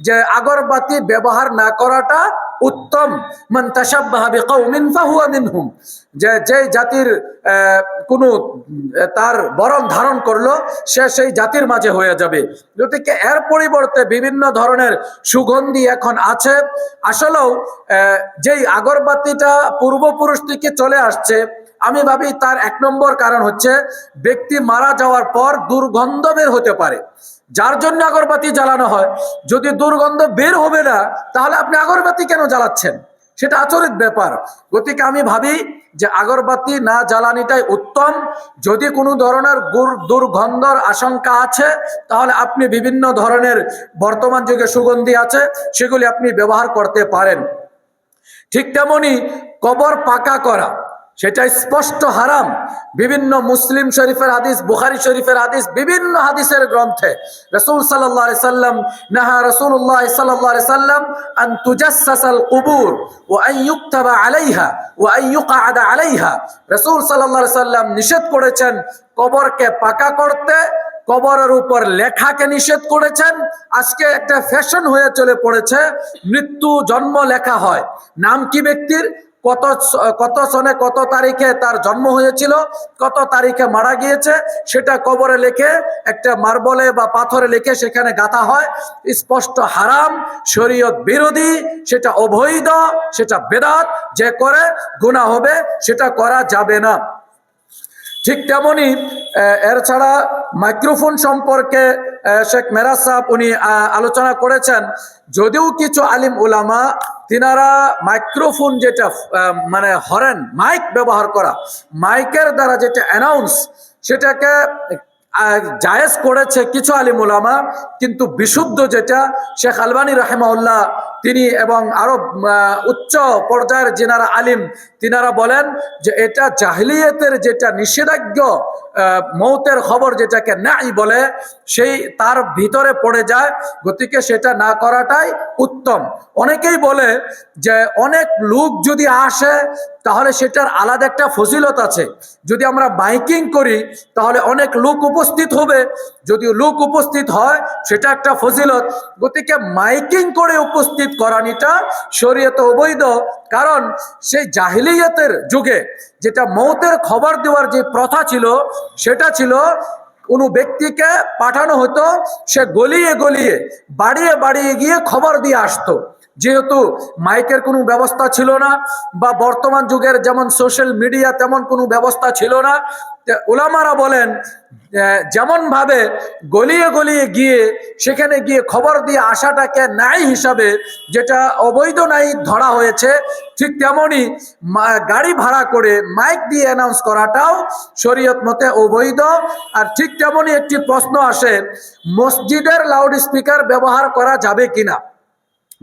যে আগরবাতি ব্যবহার না করাটা উত্তম। মান তাশাব্বাহা বিকাউমিন ফাহুয়া মিনহুম, যে জাতির কোনো তার বরণ ধারণ করলো সে সেই জাতির মাঝে হয়ে যাবে। গতিকে এর পরিবর্তে বিভিন্ন ধরনের সুগন্ধি এখন আছে। আসলেও যেই আগরবাতিটা পূর্বপুরুষ থেকে চলে আসছে, আমি ভাবি তার এক নম্বর কারণ হচ্ছে ব্যক্তি মারা যাওয়ার পর দুর্গন্ধ বের হতে পারে, যার জন্য আগরবাতি জ্বালানো হয়। যদি দুর্গন্ধ বের হবে না তাহলে আপনি আগরবাতি কেন জ্বালাচ্ছেন? সেটা আচরিত ব্যাপার। গতিকে আমি ভাবি যে আগরবাতি না জ্বালানিটাই উত্তম। যদি কোনো ধরনের দুর্গন্ধর আশঙ্কা আছে তাহলে আপনি বিভিন্ন ধরনের বর্তমান যুগে সুগন্ধি আছে সেগুলি আপনি ব্যবহার করতে পারেন। ঠিক তেমনি কবর পাকা করা সেটা স্পষ্ট হারাম। বিভিন্ন মুসলিম শরীফের হাদিস, বুখারী শরীফের হাদিস, বিভিন্ন হাদিসের গ্রন্থে রাসূল সাল্লাল্লাহু আলাইহি সাল্লাম নাহা রাসূলুল্লাহ সাল্লাল্লাহু আলাইহি সাল্লাম আন তুজাসসাসাল কুবুর ওয়া আন ইউকতাবা আলাইহা ওয়া আন ইউকআদা আলাইহা। রাসূল সাল্লাল্লাহু আলাইহি সাল্লাম নিষেধ করেছেন কবরকে পাকা করতে, কবরের উপর লেখাকে নিষেধ করেছেন। আজকে একটা ফ্যাশন হয়ে চলে পড়েছে, মৃত্যু জন্ম লেখা হয়, নাম কি ব্যক্তির, কত সনে কত তারিখে তার জন্ম হয়েছিল, কত তারিখে মারা গিয়েছে, সেটা কবরে লিখে একটা মার্বলে বা পাথরে লিখে সেখানে গাঁথা হয়। স্পষ্ট হারাম, শরীয়ত বিরোধী, সেটা অবৈধ, সেটা বেদাত। যে করে গুনাহ হবে, সেটা করা যাবে না। ঠিক তেমনি এর ছাড়া মাইক্রোফোন সম্পর্কে শেখ মেরাজ সাহেব উনি আলোচনা করেছেন। যদিও কিছু আলিম উলামা তিনারা মাইক্রোফোন যেটা মানে হরেন মাইক ব্যবহার করা, মাইকের দ্বারা যেটা অ্যানাউন্স, সেটাকে জায়েজ করেছে কিছু আলিম উলামা, কিন্তু বিশুদ্ধ যেটা শেখ আলবানী রাহিমাহুল্লাহ তিনি এবং আরো উচ্চ পর্যায়ের যিনারা আলিম তিনারা বলেন যে এটা জাহিলিয়াতের যেটা নিষেধাজ্ঞ মৌতের খবর যেটাকে নাই বলে সেই তার ভিতরে পড়ে যায়। গতিকে সেটা না করাটাই উত্তম। অনেকেই বলে যে অনেক লোক যদি আসে তাহলে সেটার আলাদা একটা ফজিলত আছে। যদি আমরা মাইকিং করি তাহলে অনেক লোক উপস্থিত হবে, যদি লোক উপস্থিত হয় সেটা একটা ফজিলত। গতিকে মাইকিং করে উপস্থিত করানিটা শরীয়তে অবৈধ। কারণ সেই জাহিলিয়াতের যুগে যেটা মৌতের খবর দেওয়ার যে প্রথা ছিল সেটা ছিল কোনো ব্যক্তিকে পাঠানো হতো, সে গলিয়ে গলিয়ে বাড়িয়ে বাড়িয়ে গিয়ে খবর দিয়ে আসতো। যেহেতু মাইকের কোনো ব্যবস্থা ছিল না, বা বর্তমান যুগের যেমন সোশ্যাল মিডিয়া তেমন কোনো ব্যবস্থা ছিল না, উলামারা বলেন যেমন ভাবে গলিয়ে গলিয়ে গিয়ে সেখানে গিয়ে খবর দিয়ে আসাটাকে ন্যায় হিসাবে, যেটা অবৈধ ন্যায় ধরা হয়েছে, ঠিক তেমনি গাড়ি ভাড়া করে মাইক দিয়ে অ্যানাউন্স করাটাও শরীয়ত মতে অবৈধ। আর ঠিক তেমনি একটি প্রশ্ন আসে, মসজিদের লাউড স্পিকার ব্যবহার করা যাবে কিনা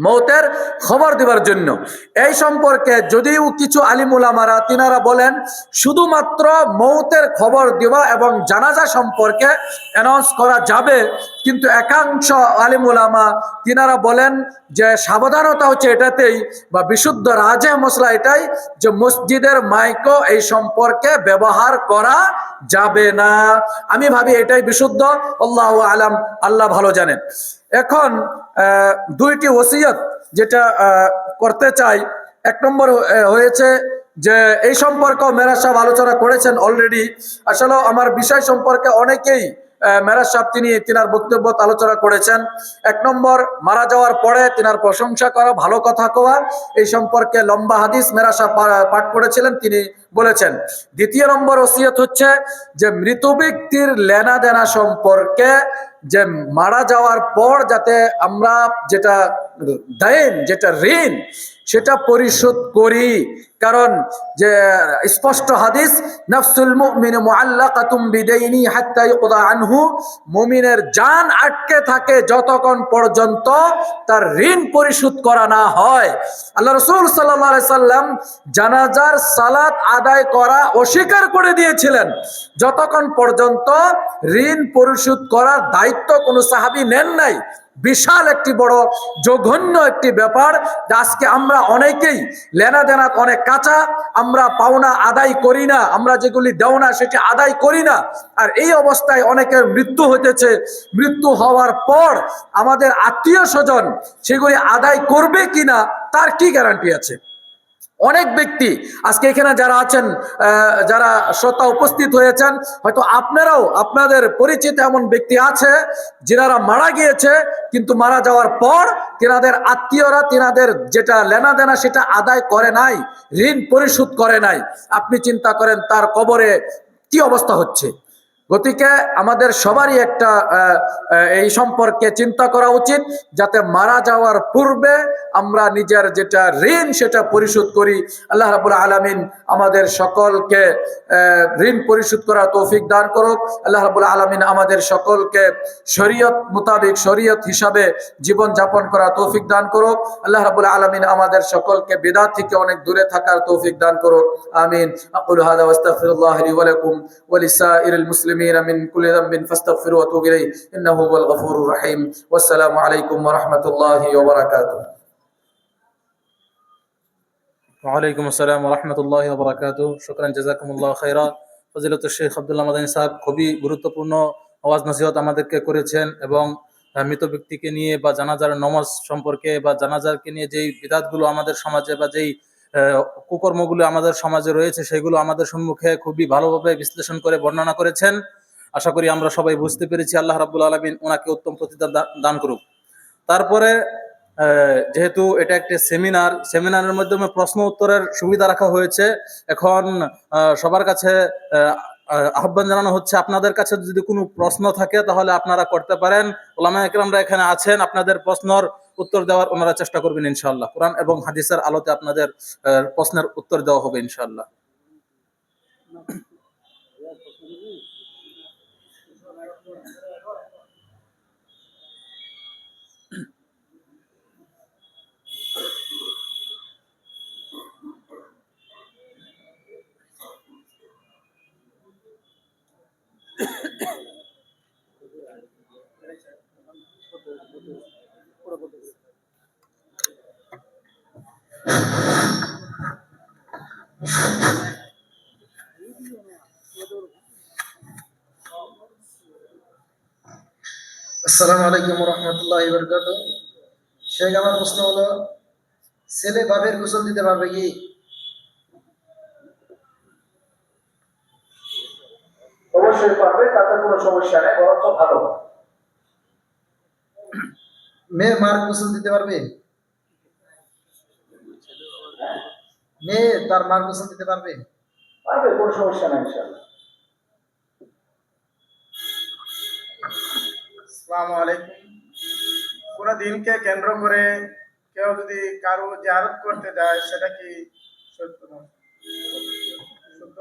মৌতের খবর দেওয়ার জন্য। এই সম্পর্কে যদিও কিছু আলিম উলামারা তিনারা বলেন শুধুমাত্র মৌতের খবর দেওয়া এবং জানাজা সম্পর্কে অ্যানাউন্স করা যাবে, কিন্তু একাংশ আলিম উলামা তিনারা বলেন যে সাবধানতা হচ্ছে এটাতেই, বা বিশুদ্ধ রাজে মশলা এটাই, যে মসজিদের মাইকও এই সম্পর্কে ব্যবহার করা যাবে না। আমি ভাবি এটাই বিশুদ্ধ, আল্লাহু আলাম, আল্লাহ ভালো জানেন। এখন দুইটি ওসিয়ত যেটা করতে চাই। এক নম্বর হয়েছে যে এই সম্পর্কে মেরাজ সাহেব আলোচনা করেছেন অলরেডি। আসলে আমার বিষয় সম্পর্কে অনেকেই মেরাজ সাহেব তিনার বক্তব্য আলোচনা করেছেন। এক নম্বর, মারা যাওয়ার পরে তিনার প্রশংসা করা, ভালো কথা কোয়া, এই সম্পর্কে লম্বা হাদিস মেরাজ সাহেব পাঠ করেছিলেন, তিনি বলেছেন। দ্বিতীয় নম্বর ওসিয়ত হচ্ছে যে মৃত ব্যক্তির লেনা দেনা সম্পর্কে, যে মারা যাওয়ার পর যাতে আমরা যেটা দেন, যেটা ঋণ, সেটা পরিশোধ করি। কারণ যে স্পষ্ট হাদিস, নাফসুল মুমিন মুআল্লাকাতুম বিদাইনি হাত্তা ইউকদা আনহু, মুমিনের জান আটকে থাকে যতক্ষণ পর্যন্ত তার ঋণ পরিশোধ করা না হয়। আল্লাহ রাসূল সাল্লাল্লাহু আলাইহি সাল্লাম জানাজার সালাত আদায় করা অস্বীকার করে দিয়েছিলেন যতক্ষণ পর্যন্ত ঋণ পরিশোধ করার দায়িত্ব কোনো সাহাবী নেন নাই। বিশাল একটি বড় জঘন্য একটি ব্যাপার। আজকে আমরা অনেকেই লেনা দেনা অনেক কাঁচা, আমরা পাওনা আদায় করি না, আমরা যেগুলি দেওনা সেটি আদায় করি না। আর এই অবস্থায় অনেকের মৃত্যু হতেছে। মৃত্যু হওয়ার পর আমাদের আত্মীয় স্বজন সেগুলি আদায় করবে কিনা তার কি গ্যারান্টি আছে? অনেক ব্যক্তি আজকে এখানে যারা আছেন, যারা শ্রোতা উপস্থিত হয়েছেন, হয়তো আপনারাও আপনাদের পরিচিত এমন ব্যক্তি আছে যারা মারা গিয়েছে, কিন্তু মারা যাওয়ার পর তেনাদের আত্মীয়রা তেনাদের যেটা লেনা দেনা সেটা আদায় করে নাই, ঋণ পরিশোধ করে নাই। আপনি চিন্তা করেন তার কবরে কি অবস্থা হচ্ছে। গতিকে আমাদের সবারই একটা এই সম্পর্কে চিন্তা করা উচিত, যাতে মারা যাওয়ার পূর্বে আমরা নিজের যেটা ঋণ সেটা পরিশোধ করি। আল্লাহ রাব্বুল আলামিন আমাদের সকলকে ঋণ পরিশোধ করার তৌফিক দান করুক। আল্লাহ রাব্বুল আলামিন আমাদের সকলকে শরীয়ত মোতাবেক, শরীয়ত হিসাবে জীবন যাপন করার তৌফিক দান করুক। আল্লাহ রাব্বুল আলামিন আমাদের সকলকে বিদআত থেকে অনেক দূরে থাকার তৌফিক দান করুক। আমিন। আকুলু হাযা ওয়া আস্তাগফিরুল্লাহ লি ওয়া লাকুম ওয়া লিসাইরিল মুসলিমিন من كل ذنب فاستغفروه واتوبوا إليه إنه هو الغفور الرحيم والسلام عليكم ورحمة الله وبركاته وعليكم السلام ورحمة الله وبركاته شكرا جزاكم الله خيرا ফজিলত শেখ আব্দুল্লাহ মাদানী সাহেব খুবই গুরুত্বপূর্ণ ওয়াজ নসিহত আমাদেরকে করেছেন, এবং মৃত ব্যক্তিকে নিয়ে বা জানাজার নামাজ সম্পর্কে বা জানাজারকে নিয়ে যেই বিদাতগুলো আমাদের সমাজে বা যেই কুকর্মগুলো আমাদের সমাজে রয়েছে সেগুলো আমাদের সম্মুখে খুবই ভালোভাবে বিশ্লেষণ করে বর্ণনা করেছেন। আশা করি আমরা সবাই বুঝতে পেরেছি। আল্লাহ রাব্বুল আলামিন ওনাকে উত্তম প্রতিদান দান করুক। তারপরে যেহেতু এটা একটা সেমিনারের মাধ্যমে প্রশ্ন উত্তরের সুবিধা রাখা হয়েছে, এখন সবার কাছে আহ্বান জানানো হচ্ছে, আপনাদের কাছে যদি কোনো প্রশ্ন থাকে তাহলে আপনারা করতে পারেন। ওলামা একরামরা এখানে আছেন, আপনাদের প্রশ্নের উত্তর দেওয়ার ওনারা চেষ্টা করবেন ইনশাআল্লাহ। কোরআন এবং হাদিসের আলোতে আপনাদের প্রশ্নের উত্তর দেওয়া হবে ইনশাআল্লাহ। আসসালামু আলাইকুম ওয়া রাহমাতুল্লাহি ওয়া বারাকাতুহু। শেখ, আমার প্রশ্ন হলো, ছেলে বাপের গোসল দিতে পারবে কি? অবশ্যই অবশ্যই পারবে, তাতে কোনো সমস্যা নেই, বরঞ্চ ভালো। মেয়ে মার গোসল দিতে পারবে? মেয়ে তার মার গোসল দিতে পারবে? পারবে, কোনো সমস্যা নেই ইনশাআল্লাহ। আসসালামু আলাইকুম। কোন দিনকে কেন্দ্র করে কেউ যদি কারো জিয়ারত করতে যায় সেটা কি সত্য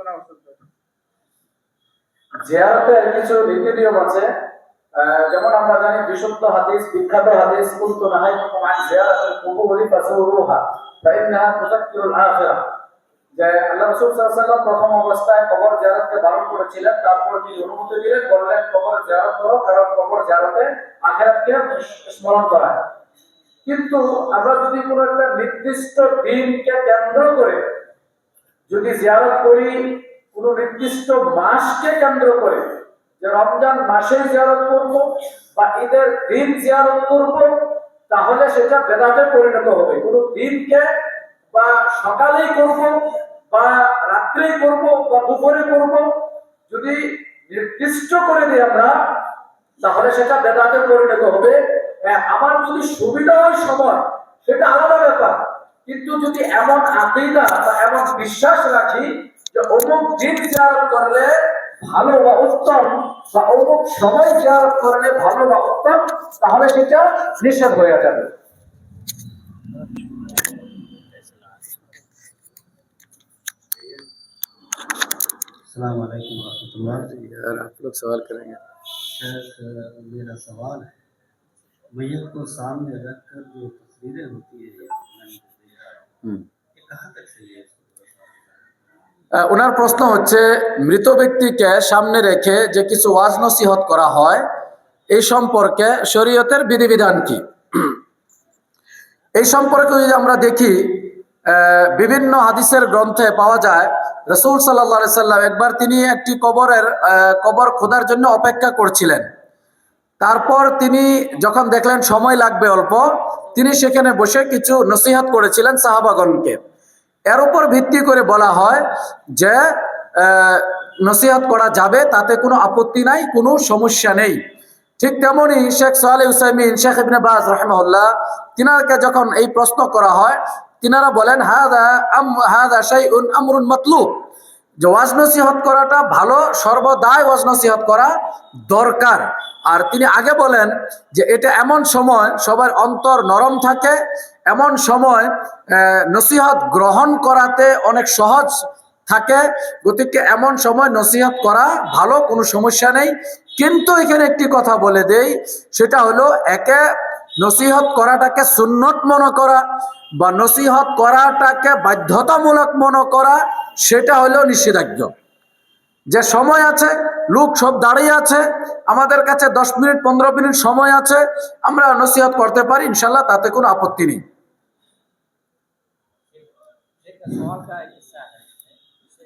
না অসত্য? জিয়ারতের কিছু নীতি নিয়ম আছে। যেমন আমরা জানি বিশুদ্ধ হাদিস, বিখ্যাত হাদিস, কুনতু নাহাইতুকুম আন জিয়ারাতিল কুবুরি ফাসুরুহা ফাইন্নাহা তুযাক্কিরুল আখিরাহ, যে আল্লাহ রাসূল সাল্লাল্লাহু আলাইহি ওয়াসাল্লাম প্রথম অবস্থায় কবর জিয়ারতকে বারণ করেছিলেন, তারপর তিনি অনুমতি দিলেন, বললেন কবর জিয়ারত করো, কারণ কবর জিয়ারতে আখিরাতকে স্মরণ করায়। কিন্তু আমরা যদি কোনো একটা নির্দিষ্ট দিনকে কেন্দ্র করে যদি জিয়ারত করি, কোনো নির্দিষ্ট মাসকে কেন্দ্র করে, যে রমজান মাসে জিয়ারত করব বা ঈদের দিন জিয়ারত করব, তাহলে সেটা বেদাতে পরিণত হবে। কোনো দিনকে বা সকালেই করব বা রাত্রেই করব বা দুপুরে করব, যদি নির্দিষ্ট করে দিই আমরা, তাহলে সেটা বেদাতে পরিণত হবে। হ্যাঁ, আমার যদি সুবিধা হয় সময়, সেটা আলাদা ব্যাপার। কিন্তু যদি এমন আকীদা বা এমন বিশ্বাস রাখি যে অমুক দিন জিয়ারত করলে ভালো বা উত্তম, বা অমুক সময় জিয়ারত করলে ভালো বা উত্তম, তাহলে সেটা নিষেধ হয়ে যাবে। अस्सलाम वालेकुम रहमतुल्लाह। यार आप लोग सवाल करेंगे। शेख, मेरा सवाल है, मैयत को सामने रख कर जो तस्वीरें होती है ये कहाँ तक सही है? ওনার প্রশ্ন হচ্ছে, মৃত ব্যক্তিকে সামনে রেখে যে কিছু ওয়াজ নসিহত করা হয়, এই সম্পর্কে শরীয়তের বিধিবিধান কি? এই সম্পর্কে যদি আমরা দেখি, বিভিন্ন হাদিসের গ্রন্থে পাওয়া যায় রাসূল সাল্লাল্লাহু আলাইহি সাল্লাম একবার তিনি একটি কবর খোদার জন্য অপেক্ষা করছিলেন। তারপর তিনি যখন দেখলেন সময় লাগবে অল্প, তিনি সেখানে বসে কিছু নসিহত করেছিলেন সাহাবাগণকে। এর উপর ভিত্তি করে বলা হয় যে নসিহত করা যাবে, তাতে কোনো আপত্তি নাই, কোনো সমস্যা নেই। ঠিক তেমনি শেখ সালেহ উসাইমিন, শেখ ইবনে বাজ রাহিমাহুল্লাহ, তিনারকে যখন এই প্রশ্ন করা হয়, তিনারা বলেন হাদা শাইউন আমরুন মাতলুব, যে ওয়াজ নসিহত করাটা ভালো, সর্বদাই ওয়াজ নসিহত করা দরকার। আর তিনি আগে বলেন যে এটা এমন সময় সবার অন্তর নরম থাকে, এমন সময় নসিহত গ্রহণ করাতে অনেক সহজ থাকে, গতিকে এমন সময় নসিহত করা ভালো, কোনো সমস্যা নেই। কিন্তু এখানে একটি কথা বলে দেই, সেটা হলো একে নসিহত করাটাকে সুন্নত মনে করা বা নসিহত করাটাকে বাধ্যতামূলক মনে করা, সেটা হলো নিষেধাজ্ঞ। যে সময় আছে, লোক সব দাঁড়িয়ে আছে, আমাদের কাছে 10 মিনিট 15 মিনিট সময় আছে, আমরা নসিহত করতে পারি, ইনশাল্লাহ তাতে কোনো আপত্তি নেই। सवाल का एक हिस्सा है जैसे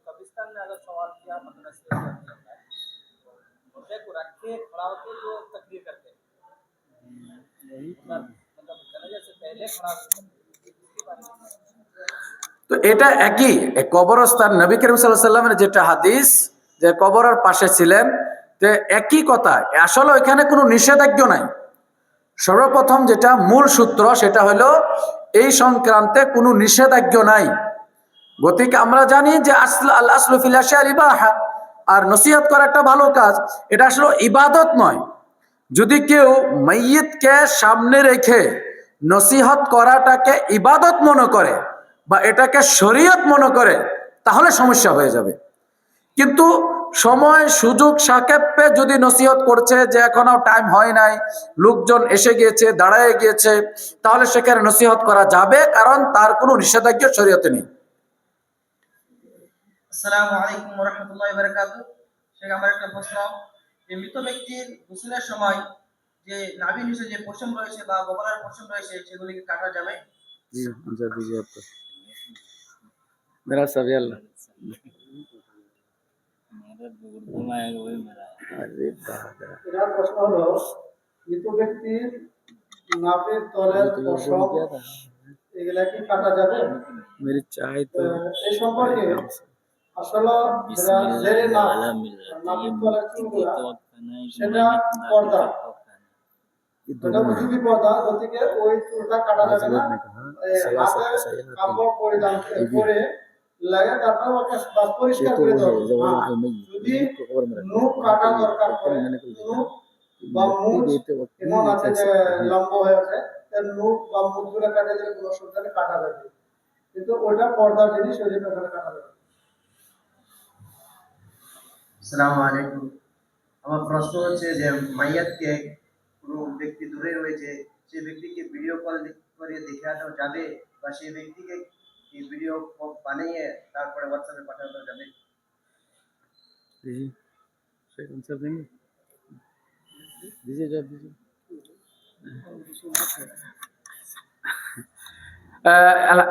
कब्रिस्तान में अगर सवाल किया मतलब नसीहत करनी होता है, मुद्दे को रख के खड़ा होकर जो तकरीर करते हैं, मतलब जनाजे से पहले खड़ा होकर তো এটা একই কবরস্থান, নবী করিম সাল্লাল্লাহু আলাইহি সাল্লামের যেটা হাদিস, যে কবরের পাশে ছিলেন, তো একই কথা। আসলে এখানে কোনো নিষেধাজ্ঞা নাই। সর্বপ্রথম যেটা মূল সূত্র, সেটা হলো এই সংক্রান্তে কোনো নিষেধাজ্ঞা নাই। গতিকে আমরা জানি যে আল আসলু ফিল আশিয়াল ইবাহা, আর নসিহত করা একটা ভালো কাজ, এটা আসলে ইবাদত নয়। যদি কেউ মাইয়িতকে সামনে রেখে নসিহত করাটাকে ইবাদত মনে করে বা এটাকে শরীয়ত মনে করে, তাহলে সমস্যা হয়ে যাবে। কিন্তু সময় সুযোগ সাপেক্ষে যদি নসিহত করছে যে এখনো টাইম হয় নাই, লোকজন এসে গিয়েছে, দাঁড়ায় গিয়েছে, তাহলে সেখানে নসিহত করা যাবে, কারণ তার কোনো নিষেধাজ্ঞা শরীয়তে নেই। আসসালামু আলাইকুম ওয়া রাহমাতুল্লাহি ওয়া বারাকাতুহু। শেখ, আমার একটা প্রশ্ন, যে মৃত ব্যক্তির গোসলের সময় যে নাভির নিচে যে পশম রয়েছে বা বগলের পশম রয়েছে সেগুলিকে কাটা যাবে? জি, আনসার দিজিয়ে আপনি। মেরা সব ইয়াল্লাহ। আরে দাদা, এর প্রশ্ন হলো, মৃত ব্যক্তির নাভির তলের পশম এগুলা কি কাটা যাবে? মেরি চাই তো এই সম্পর্কে আসলে যেটা জেরে না নাপিত করার চুলগুলা সেটা পর্দা, এটা উজুবি পর্দা, গতিকে ওই চুলটা কাটা যাবে না। হাতে কাপড় পরিধান করে লাগে তারপর বাস পরিষ্কার করে দেওয়া হবে। যদি নখ কাটা দরকার পড়ে, নখ বা মুখ এমন আছে যে লম্বা হয়ে আছে, তার নখ বা মুখগুলো কাটে দিলে কোনো অসুবিধা নেই, কাটা যাবে, কিন্তু ওটা পর্দার জিনিস, ওই জন্য ওখানে কাটা যাবে। আসসালামু আলাইকুম। আমার প্রশ্ন হচ্ছে যে মাইয়াতকে কোনো ব্যক্তি দূরে রয়েছে, সেই ব্যক্তিকে ভিডিও কল করে দেখানো যাবে, বা সেই ব্যক্তিকে এই ভিডিও বানিয়ে তারপরে হোয়াটসঅ্যাপে পাঠানো যাবে?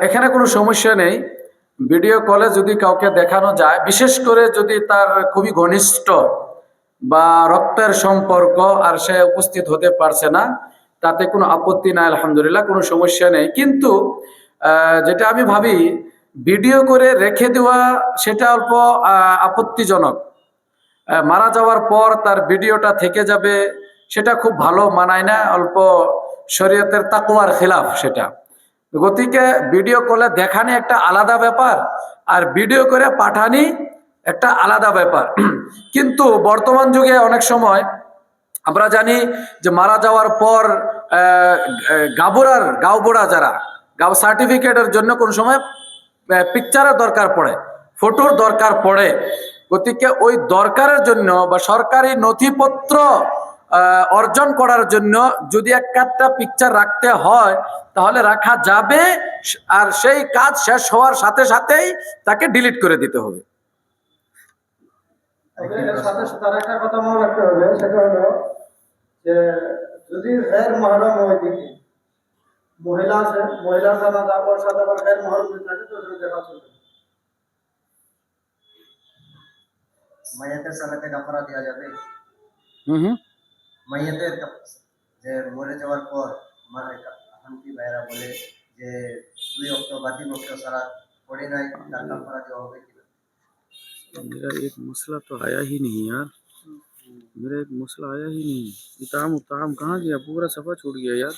এখানে কোনো সমস্যা নেই। ভিডিও কলে যদি কাউকে দেখানো যায়, বিশেষ করে যদি তার খুবই ঘনিষ্ঠ বা রক্তের সম্পর্ক আর সে উপস্থিত হতে পারছে না, তাতে কোনো আপত্তি নাই, আলহামদুলিল্লাহ, কোনো সমস্যা নেই। কিন্তু যেটা আমি ভাবি, ভিডিও করে রেখে দেওয়া সেটা অল্প আপত্তিজনক। মারা যাওয়ার পর তার ভিডিওটা থেকে যাবে, সেটা খুব ভালো মানায় না, অল্প শরীয়তের তাকওয়ার খিলাফ সেটা। গতিকে ভিডিও কলে দেখানি একটা আলাদা ব্যাপার, আর ভিডিও করে পাঠানি একটা আলাদা ব্যাপার। কিন্তু বর্তমান যুগে অনেক সময় আমরা জানি যে মারা যাওয়ার পর গাঁওবুড়া যারা গাঁও সার্টিফিকেটের জন্য কোন সময় পিকচারের দরকার পড়ে, ফটোর দরকার পড়ে। গতিকে ওই দরকারের জন্য বা সরকারি নথিপত্র অর্জন করার জন্য যদি একটা পিকচার রাখতে হয় তাহলে রাখা যাবে, আর সেই কাজ শেষ হওয়ার সাথে সাথেই তাকে ডিলিট করে দিতে হবে। এর সাথে তার একটা কথা মনে রাখতে হবে, সেটা হলো যে যদি গैर महरम হয় দেখি মহিলা আছে, মহিলার সাথে ওর সাথে আবার गैर महरम থাকে, তো সেটা দেখা চলবে। মাইয়াতের সালাতে কাফারা দেওয়া যাবে? মাইয়াতের যে মরে যাওয়ার পর হানফি ভাইরা বলে যে 2 ওয়াক্ত বা 3 ওয়াক্ত সালাত পড়ে নাই, তার কাফারা দেওয়া হবে কিনা? मेरा एक मसला तो आया ही नहीं यार, मेरा एक मसला आया ही नहीं। इताम उताम कहाँ गया, पूरा सफा छूट गया यार।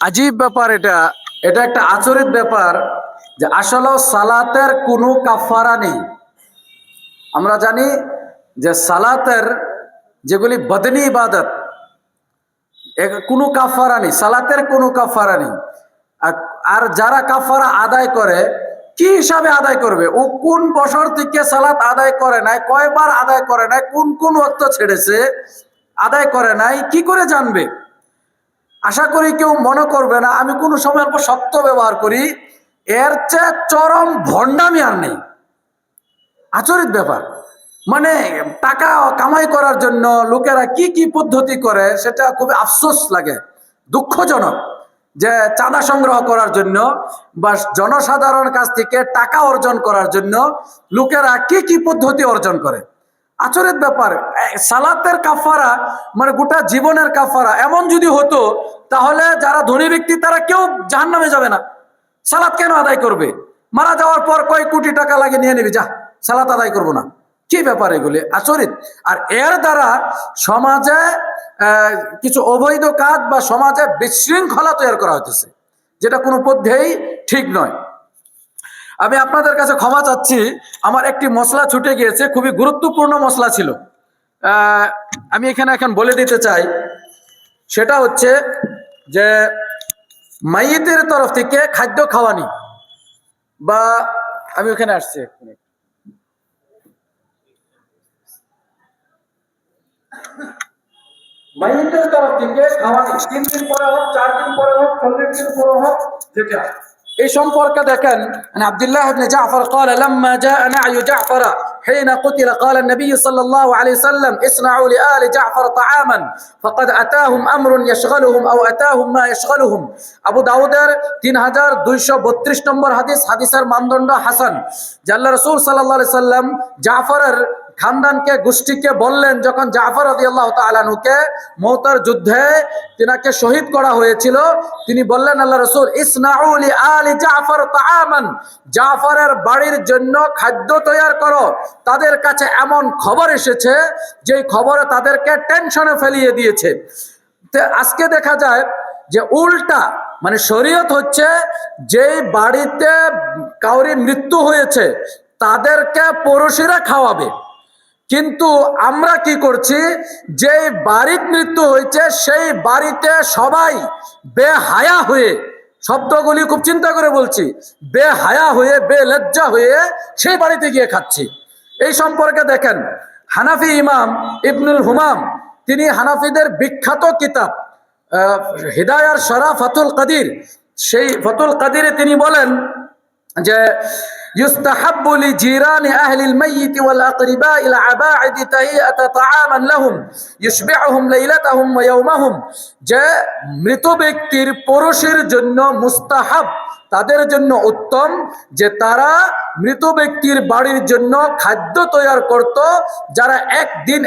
আজীব ব্যাপার এটা, এটা একটা আচরিত ব্যাপার যে আসলে সালাতের কোনো কাফারা নেই। আমরা জানি যে সালাতের যেগুলি বদনি ইবাদত, কোনো কাফারা নেই, সালাতের কোনো কাফারা নেই। আর যারা কাফারা আদায় করে, কি হিসাবে আদায় করবে? ও কোন বছর থেকে সালাত আদায় করে নাই, কয়বার আদায় করে নাই, কোন কোন ওয়াক্ত ছেড়েছে, আদায় করে নাই, কি করে জানবে? আশা করি কেউ মনে করবে না আমি কোনো সময় অল্প শক্ত ব্যবহার করি, এর চেয়ে চরম ভণ্ডামি আর নেই। আচরিত ব্যাপার, মানে টাকা কামাই করার জন্য লোকেরা কি কি পদ্ধতি করে, সেটা খুবই আফসোস লাগে, দুঃখজনক যে চাঁদা সংগ্রহ করার জন্য বা জনসাধারণের কাছ থেকে টাকা অর্জন করার জন্য লোকেরা কি কি পদ্ধতি অর্জন করে। আচরিত ব্যাপার। সালাতের কাফারা মানে গোটা জীবনের কাফারা। এমন যদি হতো তাহলে যারা ধনী ব্যক্তি তারা কেউ জাহান্নামে যাবে না। সালাত কেন আদায় করবে? মারা যাওয়ার পর কয়েক কোটি টাকা লাগে নিয়ে নিবি, যা সালাত আদায় করবো না, কি ব্যাপার এগুলি? আচরিত। আর এর দ্বারা সমাজে কিছু অবৈধ কাজ বা সমাজে বিশৃঙ্খলা তৈরি করা হইতেছে, যেটা কোনো পদ্ধতিই ঠিক নয়। আমি আপনাদের কাছে ক্ষমা চাচ্ছি, আমার একটি মশলা ছুটে গিয়েছে, খুবই গুরুত্বপূর্ণ মশলা ছিল, আমি এখানে এখন বলে দিতে চাই। সেটা হচ্ছে যে মাইয়িতের তরফ থেকে খাদ্য খাওয়ানি, বা আমি ওখানে আসছি এক মিনিট। মাইয়িতের তরফ থেকে খাওয়ানি 3 দিন পরে হোক, 4 দিন পরে হোক, 40 দিন পরে হোক, যেটা এই সম্পর্কে দেখেন, আব্দুল্লাহ ইবনে জাফর قال لما جاء نعي جعفر حين قتل قال النبي صلى الله عليه وسلم اصنعوا لآل جعفر طعاما فقد أتاهم أمر يشغلهم أو أتاهم ما يشغلهم। আবু দাউদের 3232 নম্বর হাদিস, হাদিসের মানদণ্ড হাসান। যে আল্লাহ রাসূল সাল্লাল্লাহু আলাইহি সাল্লাম জাফরের খানদানকে গোষ্ঠীকে বললেন, যখন জাফর রাদিয়াল্লাহু তাআলা আনহুকে মওতার যুদ্ধে তিনাকে শহীদ করা হয়েছিল, তিনি বললেন আল্লাহ রাসূল ইসনাউ লি আলি জাফর তাআমান, জাফরের বাড়ির জন্য খাদ্য তৈরি করো। তাদের কাছে এমন খবর এসেছে যে খবরে তাদেরকে টেনশনে ফেলিয়ে দিয়েছে। তো আজকে দেখা যায় যে উল্টা, মানে শরীয়ত হচ্ছে যেই বাড়িতে কাউরি মৃত্যু হয়েছে তাদেরকে পুরুষেরা খাওয়াবে, কিন্তু আমরা কি করছি, যেই বাড়ির মৃত্যু হয়েছে সেই বাড়িতে সবাই বেহায়া হয়ে, শব্দগুলি খুব চিন্তা করে বলছি, বেহায়া হয়ে বেলজ্জা হয়ে সেই বাড়িতে গিয়ে খাচ্ছি। এই সম্পর্কে দেখেন হানাফি ইমাম ইবনুল হুমাম, তিনি হানাফিদের বিখ্যাত কিতাব হিদায়ার শরা ফাতুল কাদির, সেই ফাতুল কাদিরে তিনি বলেন যে يستحب لجيران أهل الميت والأقرباء العباعد تهيئة طعاما لهم يشبعهم ليلتهم ويومهم, যে মৃত ব্যক্তির পুরুষের জন্য মুস্তাহাব, তাদের জন্য উত্তম যে তারা মৃত ব্যক্তির বাড়ির জন্য খাদ্য তৈরি করত, যারা একদিন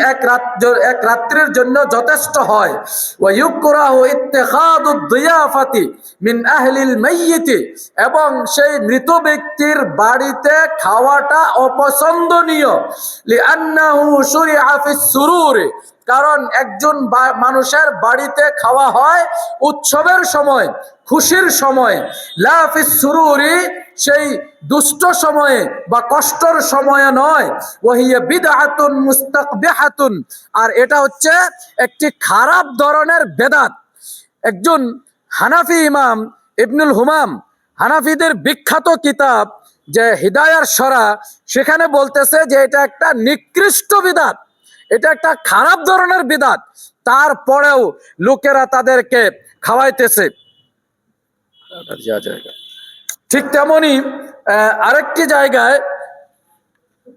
এক রাত্রির জন্য যথেষ্ট হয়। ওয়ায়ুকরাহু ইত্তিখাদুদ দিয়াফাতি মিন আহলিল মাইয়িত, এবং সেই মৃত ব্যক্তির বাড়িতে খাওয়াটা অপছন্দনীয়। লিআন্নাহু শুরিআ ফিস সুরুর, কারণ একজন মানুষের বাড়িতে খাওয়া হয় উৎসবের সময়, খুশির সময়, লা ফিস সুরুরি, সেই দুষ্ট সময়ে বা কষ্টর সময়ে নয়। ওয়াহিয়া বিদআতুন মুস্তাকবিহাতুন, আর এটা হচ্ছে একটি খারাপ ধরনের বেদাত। একজন হানাফি ইমাম ইবনুল হুমাম, হানাফিদের বিখ্যাত কিতাব যে হিদায়ার শরা, সেখানে বলতেছে যে এটা একটা নিকৃষ্ট বিদাত, এটা একটা খারাপ ধরনের বিদাত, তারপরেও লোকেরা তাদেরকে খাওয়াইতেছে। ঠিক তেমনি আরেকটি জায়গায়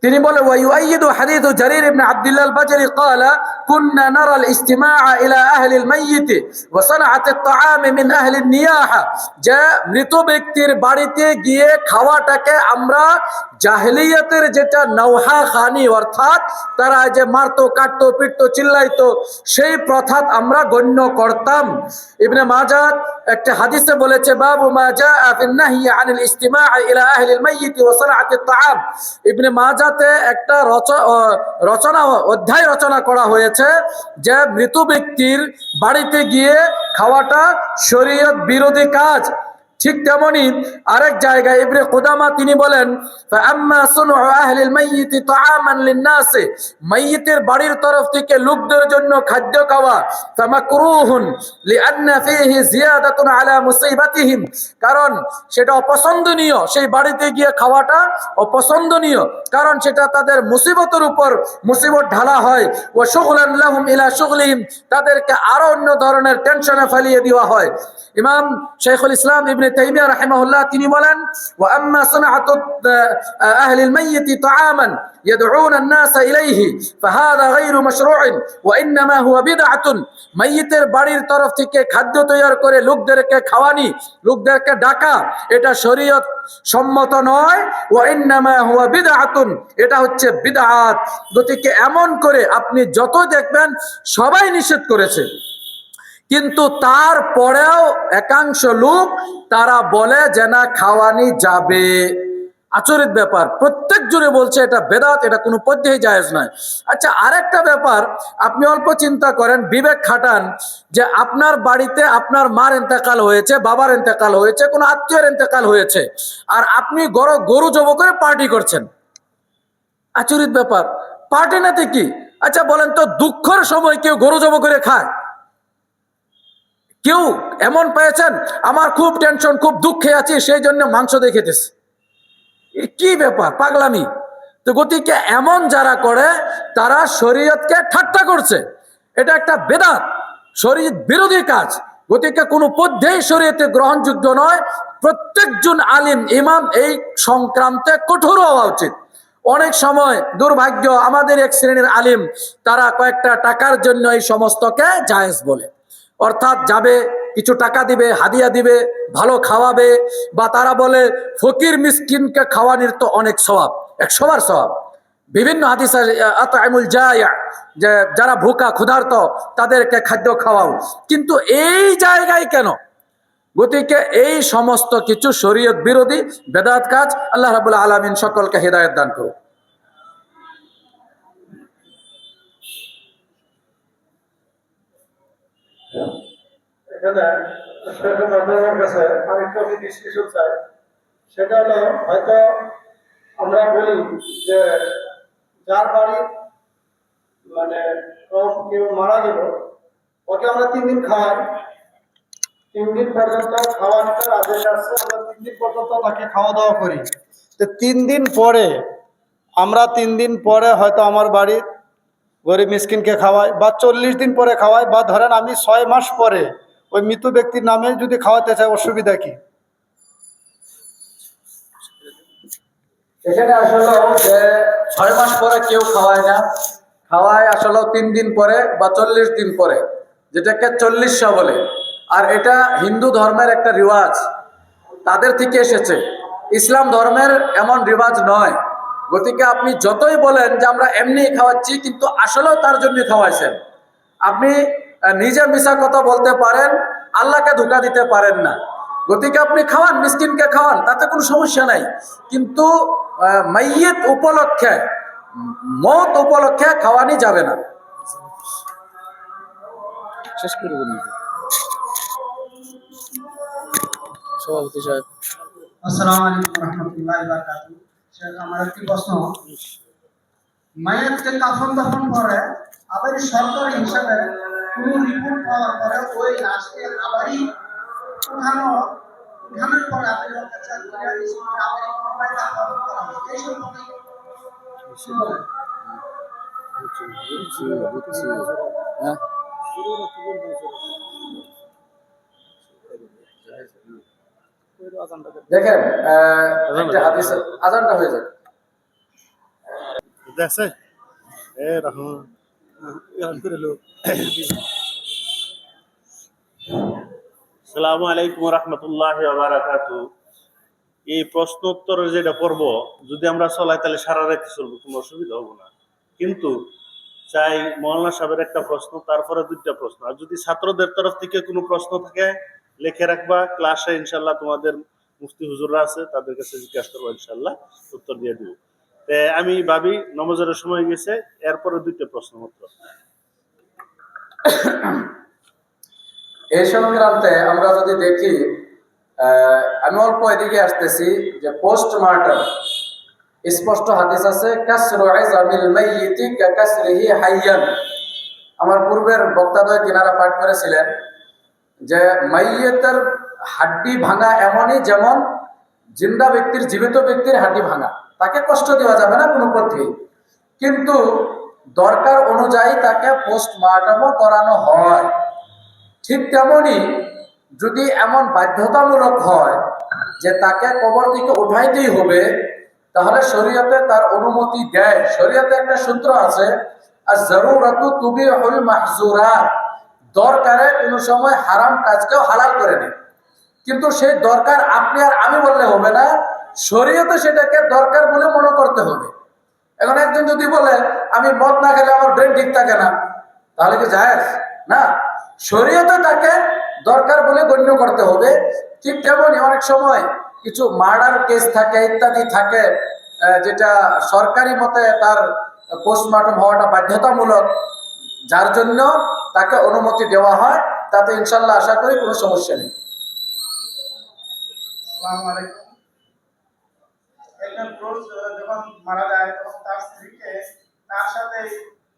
তিনি বলে ويؤيد حديث جرير بن عبد الله البجلي قال كنا نرى الاجتماع الى اهل الميت وصنعه الطعام من اهل النياحه, যে মৃত ব্যক্তির বাড়িতে গিয়ে খাওয়াটাকে আমরা জাহেলিয়াতের যেটা নওহা খানি, অর্থাৎ তারা যে মারতো কাটতো পিটতো চিল্লাইতো, সেই প্রথা আমরা গণ্য করতাম। ইবনে মাজাহ একটা হাদিসে বলেছে বাবু মা জাআ ফিন নাহyi আনিল ইজতিমা ইলা আহলিল মাইয়িত ওয়া সানাআতিত তাআম। ইবনে মাজাহতে একটা অধ্যায় রচনা করা হয়েছে যে মৃত ব্যক্তির বাড়িতে গিয়ে খাওয়াটা শরীয়ত বিরোধী কাজ। ঠিক তেমনি আরেক জায়গায় ইবনে কুদামা তিনি বলেন ফাআম্মা সুনউ আহলিল মাইয়িত তাআমান লিন-নাস, মাইয়িতের বাড়ির তরফ থেকে লোকদের জন্য খাদ্য খাওয়া ফামাকরুহুন লিআন্না ফীহি জিয়াদাতুন আলা মুসিবাতিহিম, কারণ সেটা অপছন্দনীয়, সেই বাড়িতে গিয়ে খাওয়াটা অপছন্দনীয়, কারণ সেটা তাদের মুসিবতের উপর মুসিবত ঢালা হয়। ওয়া শুগলান লাহুম ইলা শুগলিহিম, তাদেরকে আরো অন্য ধরনের টেনশনে ফেলিয়ে দেওয়া হয়। ইমাম শাইখুল ইসলাম ইবনে তাইমিয়া রাহিমাহুল্লাহ তিনি বলেন ওয়া আম্মা সানাআতু আহলিল মাইয়িত তাআমান يدعون الناس إليه فهذا غير مشروع وإنما هو بدعة, মাইয়িতের বাড়ির তরফ থেকে খাদ্য তৈরি করে লোকদেরকে খাওয়ানি, লোকদেরকে ডাকা, এটা শরীয়ত সম্মত নয়। وإنما هو بدعة, এটা হচ্ছে বিদআত। গতিকে এমন করে আপনি যত দেখবেন সবাই নিষেধ করেছে, কিন্তু তারপরেও একাংশ লোক তারা বলে যে না খাওয়ানি যাবে। আচরিত ব্যাপার, প্রত্যেক জুড়ে বলছে এটা বেদাত, এটা কোনো পদ্ধতি জায়েজ নয়। আচ্ছা, আরেকটা ব্যাপার আপনি অল্প চিন্তা করেন, বিবেক খাটান, যে আপনার বাড়িতে আপনার মার ইন্তেকাল হয়েছে, বাবার ইন্তেকাল হয়েছে, কোনো আত্মীয়ের ইন্তেকাল হয়েছে, আর আপনি গরু জব করে পার্টি করছেন। আচরিত ব্যাপার, পার্টি নাতে কি? আচ্ছা বলেন তো, দুঃখের সময় কেউ গরু জব করে খায়? কেউ এমন পেয়েছেন আমার খুব টেনশন, খুব দুঃখে আছি, সেই জন্য মাংস দিয়ে খেতেছে? কি ব্যাপার, পাগলামি। তো গতিকে এমন যারা করে তারা শরীয়তকে ঠাট্টা করছে, এটা একটা বেদাত, শরীয়ত বিরোধী কাজ। গতিকে কোনো পদ্ধতি শরীয়তে গ্রহণযোগ্য নয়। প্রত্যেকজন আলিম ইমাম এই সংক্রান্তে কঠোর হওয়া উচিত। অনেক সময় দুর্ভাগ্য আমাদের এক শ্রেণীর আলিম, তারা কয়েকটা টাকার জন্য এই সমস্তকে জায়েজ বলে, অর্থাৎ যাবে কিছু টাকা দিবে, হাদিয়া দিবে, ভালো খাওয়াবে, বা তারা বলে ফকির মিসকিনকে খাওয়ানির তো অনেক সওয়াব, 100বার সওয়াব। বিভিন্ন হাদিসে আত'আমুল জায়া, যে যারা ভুকা ক্ষুধার্ত তাদেরকে খাদ্য খাওয়াও, কিন্তু এই জায়গায় কেন? গতিকে এই সমস্ত কিছু শরীয়ত বিরোধী বেদাত কাজ। আল্লাহ রাব্বুল আলামিন সকলকে হেদায়েত দান করুন। এখানে শেখের কাছে আরেকটা জিনিস কিছু চাই, সেটা হলো হয়তো আমরা বলি যে যার বাড়ি মানে কেউ মারা গেল, ওকে আমরা 3 দিন খাওয়াই, 3 দিন পর্যন্ত খাওয়ানোর আদেশ আছে, আমরা 3 দিন পর্যন্ত তাকে খাওয়া দাওয়া করি। তো 3 দিন পরে আমরা 3 দিন পরে হয়তো আমার বাড়ির গরিব মিসকিনকে খাওয়াই, বা 40 দিন পরে খাওয়াই, বা ধরেন আমি 6 মাস পরে ওই মৃত ব্যক্তির নামে যদি খাওয়াতে চাই, অসুবিধা কি? এখানে আসলে যে 6 মাস পরে কেউ খাওয়ায় না, খাওয়ায় আসলে 3 দিন পরে বা 40 দিন পরে, যেটাকে 40 বলে। আর এটা হিন্দু ধর্মের একটা রিওয়াজ, তাদের থেকে এসেছে, ইসলাম ধর্মের এমন রিওয়াজ নয়। গতিকে আপনি যতই বলেন যে আমরা এমনি খাওয়াচ্ছি, কিন্তু আসলেও তার জন্য খাওয়াইছেন। আপনি নিজে মিছা কথা বলতে পারেন, আল্লাহকে ধোঁকা দিতে পারেন না। গতিকে আপনি খাওয়ান, মিসকিনকে খাওয়ান, তাতে কোনো সমস্যা নাই। কিন্তু মাইয়িত উপলক্ষে, মওত উপলক্ষে খাওয়ানি যাবে না। শেষ করে দিন সভাপতি সাহেব। আসসালামু আলাইকুম রহমতুল্লাহি ওয়া বারাকাতুহু। শেখ, আমার একটি প্রশ্ন, মায়েরকে কাফন দাফন করে আবার সরকারি হিসাবে কোনো রিপোর্ট পাওয়ার পরে ওই লাশকে আবারই উঠানোর পরে আপনি কাছে আবারই পুনরায় দাফন করা হয়, এই সম্পর্কে কি বলেন? হ্যাঁ, দেখেন একটা হাদিসে আজানটা হয়ে যাবে। দেখছে এ রকম আসসালামু আলাইকুম রহমতুল্লাহি ওয়া বারাকাতুহু। এই প্রশ্ন উত্তরের যেটা পর্ব যদি আমরা চলাই তাহলে সারা রাত চলবো, কোনো অসুবিধা হবো না। কিন্তু চাই মৌলানা সাহেবের একটা প্রশ্ন, তারপরে 2টা প্রশ্ন, আর যদি ছাত্রদের তরফ থেকে কোনো প্রশ্ন থাকে লিখে রাখবা, ক্লাসে ইনশাল্লাহ তোমাদের মুফতি হুজুররা আছে, তাদের কাছে জিজ্ঞাসা করবো, ইনশাল্লাহ উত্তর দিয়ে দিব। আমি ভাবি নমাজের সময় গেছে, এরপরে 2টা প্রশ্ন মাত্র। এই সংক্রান্তে আমরা যদি দেখি, আমি অল্প এদিকে আসতেছি, যে পোস্টমার্টম স্পষ্ট হাদিস আছে, কাসরু ইজামিল মাইয়িতি কাসরিহি হাইয়ান। আমার পূর্বের বক্তাদ্বয় কিনারা পাঠ করেছিলেন যে মাইয়িতের হাড্ডি ভাঙা এমনই যেমন জিন্দা ব্যক্তির, জীবিত ব্যক্তির হাড্ডি ভাঙা, তাকে কষ্ট দেওয়া যাবে না কোনো পথেই, কিন্তু দরকার অনুযায়ী তাকে পোস্টমার্টমও করানো হয়। ঠিক তেমনি যদি এমন বাধ্যতামূলক হয় যে তাকে কবর থেকে উঠাইতেই হবে, তাহলে শরীয়তে তার অনুমতি দেয়। শরীয়তে একটা সূত্র আছে, আর জরুরাতু তুবিহুল মাহজুরাত, দরকারে কোনো সময় হারাম কাজকেও হালাল করে নেয়। কিন্তু সেই দরকার আপনি আর আমি বললে হবে না, শরীয়তে সেটাকে দরকার বলে মনে করতে হবে। এখন একজন যদি বলে আমি মদ না খেলে আমার ব্রেন ঠিক থাকে না, তাহলে কি জায়েজ? না, শরীয়তে তাকে দরকার বলে গণ্য করতে হবে। ঠিক তেমনই অনেক সময় কিছু মার্ডার কেস থাকে, ইত্যাদি থাকে, যেটা সরকারি মতে তার পোস্টমর্টম হওয়াটা বাধ্যতামূলক, যার জন্য তাকে অনুমতি দেওয়া হয়, তাতে ইনশাল্লাহ আশা করি কোনো সমস্যা নেই। আসসালামু আলাইকুম। একজন পুরুষ যখন মারা যায় তখন তার স্ত্রীকে তার সাথে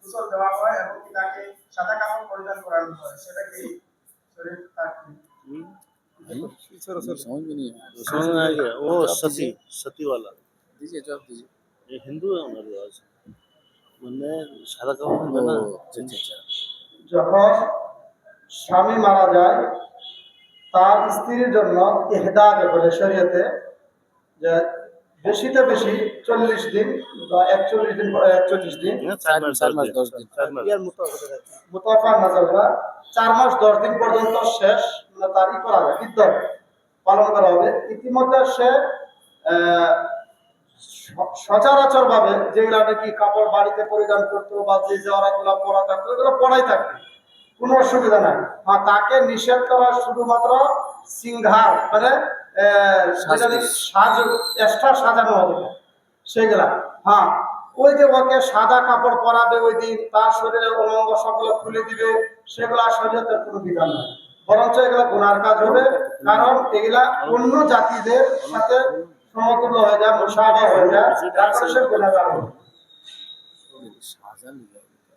গোসল দেওয়া হয় এবং তাকে সাদা কাপড় পরিধান করানো হয়, সেটা কি শরীয়তে তার কি? समझ में नहीं आया। समझ में आ गया, वो सती वाला दीजिए, जवाब दीजिए। ये हिंदू है हमारे रिवाज, মানে সাদা কাপড় পরবে না। अच्छा। যখন স্বামী মারা যায় তার স্ত্রীর জন্য ইহদাদ বলে শরীয়তে, যে বেশিতে বেশি 40 দিন বা 41 দিন, 41 দিন, 4 মাস 10 दिन। 4 মাস মুতাফা নাজাররা 4 মাস 10 দিন পর্যন্ত শেষ মানে তারই করা হবে, ইদ্যত পালন করা হবে। ইতিমধ্যে সে সচরাচর ভাবে যেগুলা নাকি কাপড় বাড়িতে পরিধান করতো বা যে জড়াগুলা পরা থাকতো এগুলো পড়াই থাকতো, কোনো অসুবিধা নাই। হ্যাঁ, তাকে নিষেধ করা শুধুমাত্র সিংহার মানে যেটা নাকি এক্সট্রা সাজানো হবে সেগুলা। হ্যাঁ, ওই যে ওকে সাদা কাপড় পরাবে ওই দিন, তার শরীরের অঙ্গ সকল খুলে দিবে, সেগুলা শরীয়তের কোনো বিধান নাই, বরঞ্চ এগুলা গুনার কাজ হবে। কারণ এগুলা অন্য জাতিদের সাথে সমতুল্য হয়ে যায়, মুশাবাহ হয়ে যায়, যার কারণে সে গুনাহগার হবে।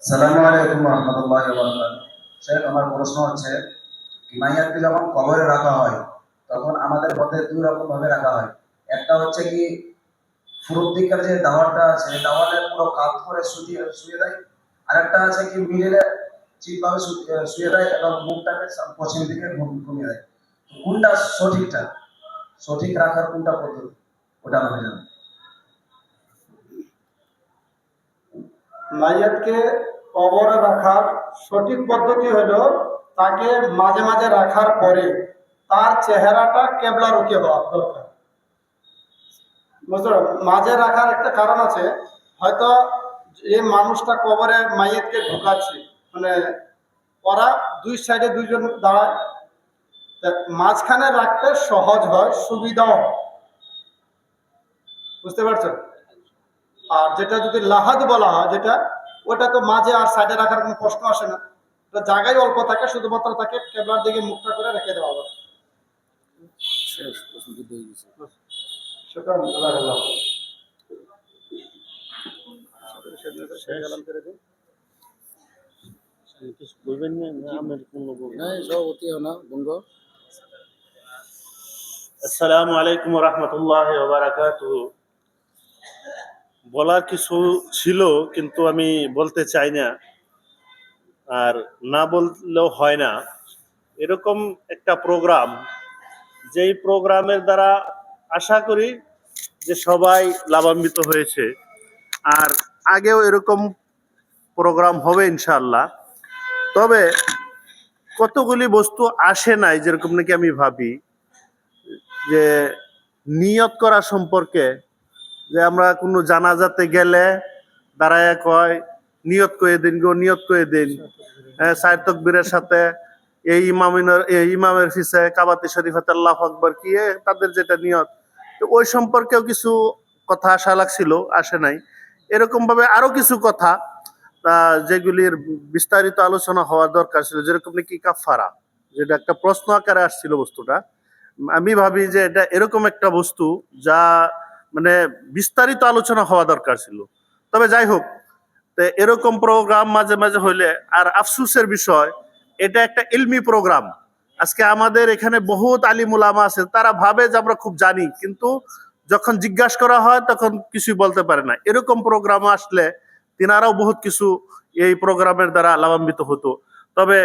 আসসালামু আলাইকুম ওয়া রাহমাতুল্লাহি ওয়া বারাকাতুহু। শেখ, আমার প্রশ্ন হচ্ছে মাইয়াতকে যখন কবরে রাখা হয় তখন আমাদের মধ্যে দুই রকম ভাবে রাখা হয়। একটা হচ্ছে কি পূর্ব দিকের যে দাওয়ারটা আছে দাওয়ারের পুরো কাত করে শুয়ে দেয়, আর একটা আছে কি মিডিলে ঠিকভাবে শুয়ে দেয় এবং মুখটাকে পশ্চিম দিকে ঘুমিয়ে দেয়। তো কোনটা সঠিক রাখার কোনটা পদ্ধতি, ওটা আমি জানি। মাইয়াতকে কবরে রাখার সঠিক পদ্ধতি হলো তাকে মাঝে মাঝে রাখার পরে তার চেহারাটা কেবলামুখী হওয়া দরকার। বুঝলো, মাঝে রাখার একটা কারণ আছে, হয়তো এই মানুষটা কবরে মাইয়াতকে ঢোকাচ্ছে, মানে ওরা দুই সাইডে দুইজন দাঁড়ায়, তা মাঝখানে রাখতে সহজ হয়, সুবিধাও হয়। বুঝতে পারছো? আর যেটা যদি লাহাদ বলা হয়, যেটা ওটা তো মাঝে আর সাইডে রাখার কোনো প্রশ্ন আসে না, তো জায়গায় অল্প থাকে, শুধুমাত্র তাকে কেবলার দিকে মুখটা করে রেখে দেওয়া হবে। সেটা আল্লাহ। কিছু বলবেন না? আমার কোনো আসসালামু আলাইকুম ওয়া রাহমাতুল্লাহি ওয়া বারাকাতুহু। বলার কিছু ছিল কিন্তু আমি বলতে চাই না, আর না বললেও হয় না। এরকম একটা প্রোগ্রাম, যেই প্রোগ্রামের দ্বারা আশা করি যে সবাই লাভান্বিত হয়েছে, আর আগেও এরকম প্রোগ্রাম হবে ইনশাআল্লাহ। তবে কতগুলি বস্তু আসে নাই, যেরকম নাকি আমি ভাবি যে নিয়ত করা সম্পর্কে, যে আমরা কোনো জানাজাতে গেলে দাঁড়ায় কয় নিয়ত করে দিন গো, নিয়ত করে দিন, চার তাকবীরের সাথে এই ইমামের পিছে কাবাতে শরীফাতে আল্লাহু আকবার কি তাদের যেটা নিয়ত, তো ওই সম্পর্কেও কিছু কথা আশা লাগছিল, আসে নাই। এরকম ভাবে আরো কিছু কথা যেগুলির বিস্তারিত আলোচনা হওয়ার দরকার ছিল, যেরকম নাকি কাফারা, যেটা একটা প্রশ্ন আকারে আসছিল বস্তুটা। আমি ভাবি যে এটা এরকম একটা বস্তু যা মানে বিস্তারিত আলোচনা হওয়া দরকার ছিল। তবে যাই হোক, তো এরকম প্রোগ্রাম মাঝে মাঝে হইলে, আর আফসোসের বিষয় এটা একটা ইলমি প্রোগ্রাম। আজকে আমাদের এখানে বহুত আলিম উলামা আছে, তারা ভাবে যে আমরা খুব জানি, কিন্তু যখন জিজ্ঞাসা করা হয় তখন কিছুই বলতে পারে না। এরকম প্রোগ্রাম আসলে তিনারাও বহুত কিছু এই প্রোগ্রামের দ্বারা লাভান্বিত হতো। তবে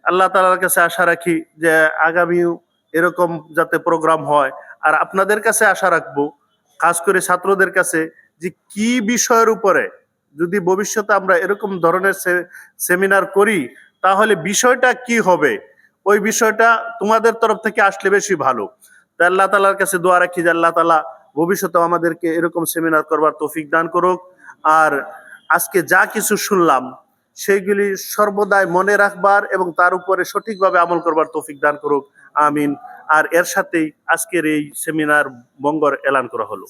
আল্লাহ তাআলার কাছে আশা রাখি যে আগামীও এরকম যাতে প্রোগ্রাম হয়। আর আপনাদের কাছে আশা রাখবো, খাস করে ছাত্রদের কাছে, যে কি বিষয়ের উপরে যদি ভবিষ্যতে আমরা এরকম ধরনের সেমিনার করি, তাহলে বিষয়টা কি হবে, ওই বিষয়টা তোমাদের তরফ থেকে আসলে বেশি ভালো। তাই আল্লাহ তাআলার কাছে দোয়া রাখি যে আল্লাহ তাআলা ভবিষ্যতে আমাদেরকে এরকম সেমিনার করবার তৌফিক দান করুক। আর আজকে যা কিছু শুনলাম সেইগুলি সর্বদাই মনে রাখবার এবং তার উপরে সঠিকভাবে আমল করবার তৌফিক দান করুক, আমিন। আর এর সাথেই আজকের এই সেমিনার বঙ্গর এলান করা হলো।